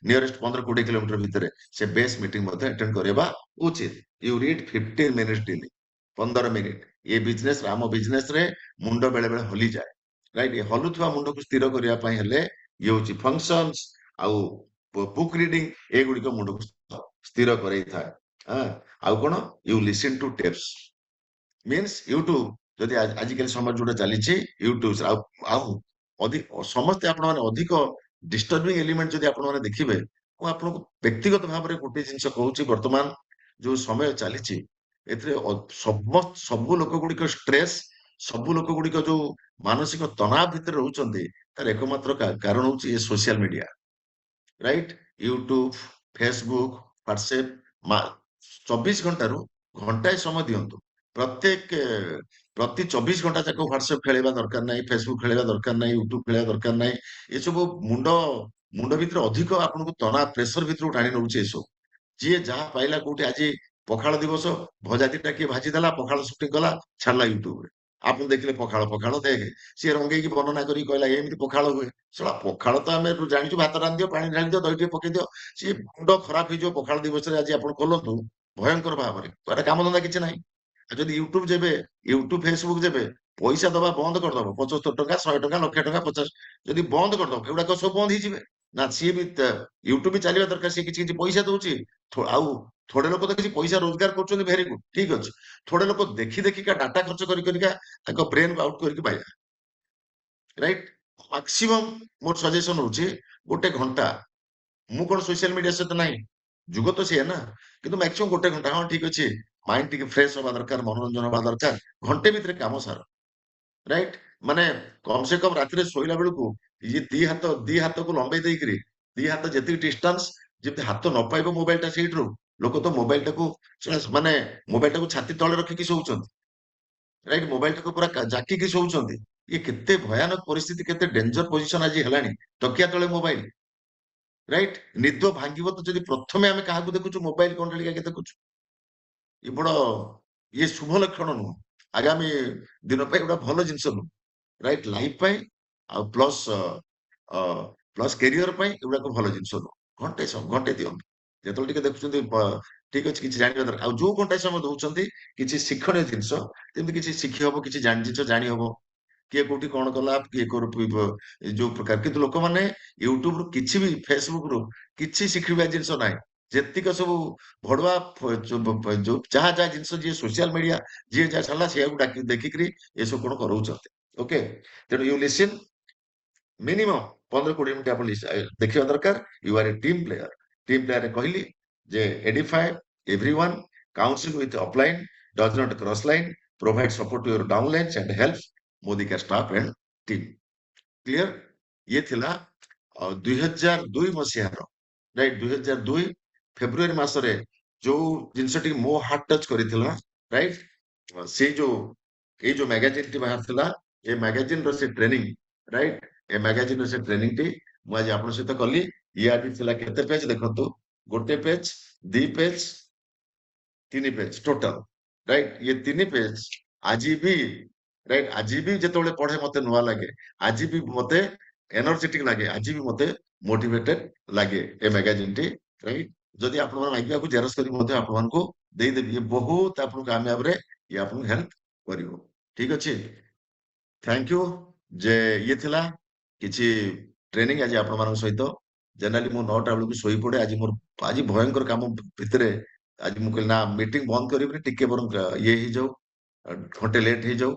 ନିୟରେଷ୍ଟ 15-20 କିଲୋମିଟର ଭିତରେ, ସେ ବେସ୍ ମିଟିଂ ମଧ୍ୟ ଆଟେଣ୍ଡ କରିବା ଉଚିତ। You read 15 minutes daily, 15 minute. ଏ ବିଜନେସ, ଆମ ବିଜନେସରେ ମୁଣ୍ଡ ବେଳେ ବେଳେ ହଲିଯାଏ, ରାଇଟ୍? ଏ ହଲୁଥିବା ମୁଣ୍ଡକୁ ସ୍ଥିର କରିବା ପାଇଁ ହେଲେ ଇଏ ହଉଛି ଫଙ୍କସନ୍ସ ଆଉ ବୁକ୍ ରିଡିଂ, ଏଗୁଡିକ ମୁଣ୍ଡକୁ ସ୍ଥିର କରେଇଥାଏ। ଆଉ କଣ, you listen to tapes, means YouTube. ଯଦି ଆଜିକାଲି ସମୟ ଯୋଉଟା ଚାଲିଛି ୟୁଟ୍ୟୁବ, ଆଉ ଅଧିକ ସମସ୍ତେ ଆପଣମାନେ ଅଧିକ ଡିଷ୍ଟର୍ବିଂ ଏଲିମେଣ୍ଟ ଯଦି ଆପଣମାନେ ଦେଖିବେ, ମୁଁ ଆପଣଙ୍କୁ ବ୍ୟକ୍ତିଗତ ଭାବରେ ଗୋଟେ ଜିନିଷ କହୁଛି, ବର୍ତ୍ତମାନ ଯୋଉ ସମୟ ଚାଲିଛି, ଏଥିରେ ସବୁ ଲୋକ ଗୁଡିକ ଷ୍ଟ୍ରେସ୍, ସବୁ ଲୋକ ଗୁଡିକ ଯୋଉ ମାନସିକ ତଣାବ ଭିତରେ ରହୁଛନ୍ତି, ତାର ଏକମାତ୍ର କାରଣ ହଉଛି ଏ social media, right? YouTube, Facebook, WhatsApp. 24 ଘଣ୍ଟାରୁ ଘଣ୍ଟାଏ ସମୟ ଦିଅନ୍ତୁ। ପ୍ରତି 24 ଘଣ୍ଟା ଯାକ ହ୍ୱାଟ୍ସଆପ ଖେଳିବା ଦରକାର ନାହିଁ, ଫେସବୁକ୍ ଖେଳିବା ଦରକାର ନାହିଁ, ୟୁଟ୍ୟୁବ ଖେଳିବା ଦରକାର ନାହିଁ। ଏସବୁ ମୁଣ୍ଡ ଭିତରେ ଅଧିକ ଆପଣଙ୍କୁ ତଣାବ, ପ୍ରେସର ଭିତରକୁ ଟାଣି ନଉଛି ଏସବୁ। ଯିଏ ଯାହା ପାଇଲା, କୋଉଠି ଆଜି ପଖାଳ ଦିବସ, ଭଜା ଦିଟା କିଏ ଭାଜି ଦେଲା, ପଖାଳ ସୁଟି କଲା, ଛାଡିଲା ୟୁଟ୍ୟୁବରେ। ଆପଣ ଦେଖିଲେ ପଖାଳ ପଖାଳ ଦେଖେ ସିଏ ରଙ୍ଗେଇକି ବର୍ଣ୍ଣନା କରିକି କହିଲା ଏମିତି ପଖାଳ ହୁଏ। ଶଳା ପଖାଳ ତ ଆମେ ଜାଣିଛୁ ଭାତ ରାନ୍ଧିଦିଅ ପାଣି ଢାଳିଦିଅ ଦହି ଟିକେ ପକେଇଦିଅ। ସିଏ ମୁଣ୍ଡ ଖରାପ ହେଇଯିବ ପଖାଳ ଦିବସରେ ଆଜି ଆପଣ ଖୋଲନ୍ତୁ ଭୟଙ୍କର ଭାବରେ କୁଆଡେ କାମଧନ୍ଦା କିଛି ନାହିଁ। ଆଉ ଯଦି ୟୁଟ୍ୟୁବ ଯେବେ ୟୁଟ୍ୟୁବ ଫେସବୁକ ଯେବେ ପଇସା ଦବା ବନ୍ଦ କରିଦବ 75 ଟଙ୍କା 100 ଟଙ୍କା ଲକ୍ଷେ ଟଙ୍କା 50 ଯଦି ବନ୍ଦ କରିଦବ ଏଗୁଡାକ ସବୁ ବନ୍ଦ ହେଇଯିବେ ନା ସିଏ ବି ୟୁଟ୍ୟୁବ ବି ଚାଲିବା ଦରକାର ସିଏ କିଛି କିଛି ପଇସା ଦଉଛି ଆଉ ଥୋଡେ ଲୋକ ତ କିଛି ପଇସା ରୋଜଗାର କରୁଛନ୍ତି ଭେରି ଗୁଡ ଠିକ ଅଛି। ଥୋଡେ ଲୋକ ଦେଖି ଦେଖିକା ଡାଟା ଖର୍ଚ୍ଚ କରି କରିକା ତାଙ୍କ ବ୍ରେନ ଆଉଟ କରିକି ପାଇବା ରାଇଟ। ମାକ୍ସିମମ୍ ମୋର ସଜେସନ ହଉଛି ଗୋଟେ ଘଣ୍ଟା ମୁଁ କଣ ସୋସିଆଲ ମିଡିଆ ସହିତ ନାହିଁ ଯୁଗ ତ ସିଏ ନା କିନ୍ତୁ ମାକ୍ସିମମ୍ ଗୋଟେ ଘଣ୍ଟା ହଁ ଠିକ ଅଛି ମାଇଣ୍ଡ ଟିକେ ଫ୍ରେଶ ହବା ଦରକାର ମନୋରଞ୍ଜନ ହବା ଦରକାର ଘଣ୍ଟେ ଭିତରେ କାମ ସାର ରାଇଟ। ମାନେ କମ ସେ କମ ରାତିରେ ଶୋଇଲା ବେଳକୁ ଇଏ ଦି ହାତକୁ ଲମ୍ବେଇ ଦେଇକିରି ଦି ହାତ ଯେତିକି ଡିଷ୍ଟାନ୍ସ ଯେମିତି ହାତ ନ ପାଇବ ମୋବାଇଲ ଟା ସେଇଠୁ ଲୋକ ତ ମୋବାଇଲ ଟାକୁ ମାନେ ମୋବାଇଲ ଟାକୁ ଛାତି ତଳେ ରଖିକି ଶୋଉଛନ୍ତି ରାଇଟ ମୋବାଇଲ ଟାକୁ ପୁରା ଜାକିକି ଶୋଉଛନ୍ତି। ଇଏ କେତେ ଭୟାନକ ପରିସ୍ଥିତି କେତେ ଡେଞ୍ଜର ପୋଜିସନ ଆଜି ହେଲାଣି ତକିଆ ତଳେ ମୋବାଇଲ ରାଇଟ। ନିଦ ଭାଙ୍ଗିବ ତ ଯଦି ପ୍ରଥମେ ଆମେ କାହାକୁ ଦେଖୁଛୁ ମୋବାଇଲ କଣ୍ଟ୍ରୋଲ ଦେଖୁଛୁ ଏ ବଡ ଇଏ ଶୁଭ ଲକ୍ଷଣ ନୁହଁ ଆଗାମୀ ଦିନ ପାଇଁ ଗୋଟେ ଭଲ ଜିନିଷ ନୁହଁ ରାଇଟ ଲାଇଫ ପାଇଁ ଆଉ ପ୍ଲସ୍ ପ୍ଲସ୍ କ୍ୟାରିୟର ପାଇଁ ଏଗୁଡାକ ଭଲ ଜିନିଷ ନୁହଁ। ଘଣ୍ଟେ ଦିଅନ୍ତୁ ଯେତେବେଳେ ଟିକେ ଦେଖୁଛନ୍ତି ଠିକ ଅଛି କିଛି ଜାଣିବା ଦରକାର ଆଉ ଯୋଉ ଘଣ୍ଟାଏ ସମୟ ଦଉଛନ୍ତି କିଛି ଶିକ୍ଷଣୀୟ ଜିନିଷ ଯେମିତି କିଛି ଶିଖି ହବ କିଛି ଜିନିଷ ଜାଣି ହବ କିଏ କୋଉଠି କଣ କଲା କିଏ ଯୋଉ ପ୍ରକାର କିନ୍ତୁ ଲୋକମାନେ ୟୁଟ୍ୟୁବରୁ କିଛି ବି ଫେସବୁକରୁ କିଛି ଶିଖିବା ଜିନିଷ ନାହିଁ ଯେତିକ ସବୁ ଭଡୁଆ ଯୋଉ ଯାହା ଯାହା ଜିନିଷ ଯିଏ ସୋସିଆଲ ମିଡିଆ ଯିଏ ଯାହା ଚାଲିଲା ସେଇଆକୁ ଦେଖିକିରି ଏସବୁ କଣ କରଉଛନ୍ତି ଓକେ। ତେଣୁ ୟୁ ଲିସନ ମିନିମମ୍ 15-20 ମିନିଟ୍ ଆପଣ ଦେଖିବା ଦରକାର you are a team player. Team ପ୍ଲେୟାରରେ କହିଲି ଯେ edify everyone council with offline does not cross line provide support to your down lines and help ମୋଦିକା ଷ୍ଟାଫ ଆଣ୍ଡ ଟିମ୍ କ୍ଲିୟର। ଇଏ ଥିଲା 2002 ମସିହାର ରାଇଟ 2002 ଫେବୃଆରୀ ମାସରେ ଯୋଉ ଜିନିଷଟି ମୋ ହାର୍ଟ ଟଚ୍ କରିଥିଲା ରାଇଟ ସେଇ ଯୋଉ ଏଇ ଯୋଉ ମ୍ୟାଗାଜିନ୍ ଟି ବାହାରିଥିଲା ଏ ମ୍ୟାଗାଜିନ୍ ର ସେ ଟ୍ରେନିଂ ରାଇଟ ଏ ମ୍ୟାଗାଜିନ୍ ର ସେ ଟ୍ରେନିଂ ଟି ମୁଁ ଆଜି ଆପଣଙ୍କ ସହିତ କଲି। ଇଏ ଆଜି ଥିଲା କେତେ ପେଜ ଦେଖନ୍ତୁ ଗୋଟେ ପେଜ 2 ପେଜ 3 ପେଜ ଟୋଟାଲ ରାଇଟ ଇଏ 3 ପେଜ ଆଜି ବି ରାଇଟ ଆଜି ବି ଯେତେବେଳେ ପଢେ ମତେ ନୂଆ ଲାଗେ ଆଜି ବି ମତେ ଏନର୍ଜେଟିକ ଲାଗେ ଆଜି ବି ମତେ ମୋଟିଭେଟେଡ ଲାଗେ ଏ ମ୍ୟାଗାଜିନ୍ ଟି ରାଇଟ। ଯଦି ଆପଣମାନେ ମାଗିବାକୁ ଜେରକ୍ସ କରି ମଧ୍ୟ ଆପଣମାନଙ୍କୁ ଦେଇଦେବି ଇଏ ବହୁତ ଆପଣଙ୍କୁ କାମୟାବରେ ଇଏ ଆପଣଙ୍କୁ ହେଲ୍ପ କରିବ ଠିକ ଅଛି। ଥ୍ୟାଙ୍କ ୟୁ ଯେ ଇଏ ଥିଲା କିଛି ଟ୍ରେନିଂ ଆଜି ଆପଣମାନଙ୍କ ସହିତ ଜେନେରାଲି ମୁଁ 9ଟା ବେଳକୁ ଶୋଇପଡେ ଆଜି ମୋର ଆଜି ଭୟଙ୍କର କାମ ଭିତରେ ଆଜି ମୁଁ କହିଲି ନା ମିଟିଂ ବନ୍ଦ କରିବିନି ଟିକେ ବରଂ ଇଏ ହେଇଯାଉ ଘଣ୍ଟେ ଲେଟ୍ ହେଇଯାଉ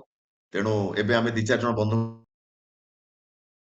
ତେଣୁ ଏବେ ଆମେ 2-4 ଜଣ ବନ୍ଧୁ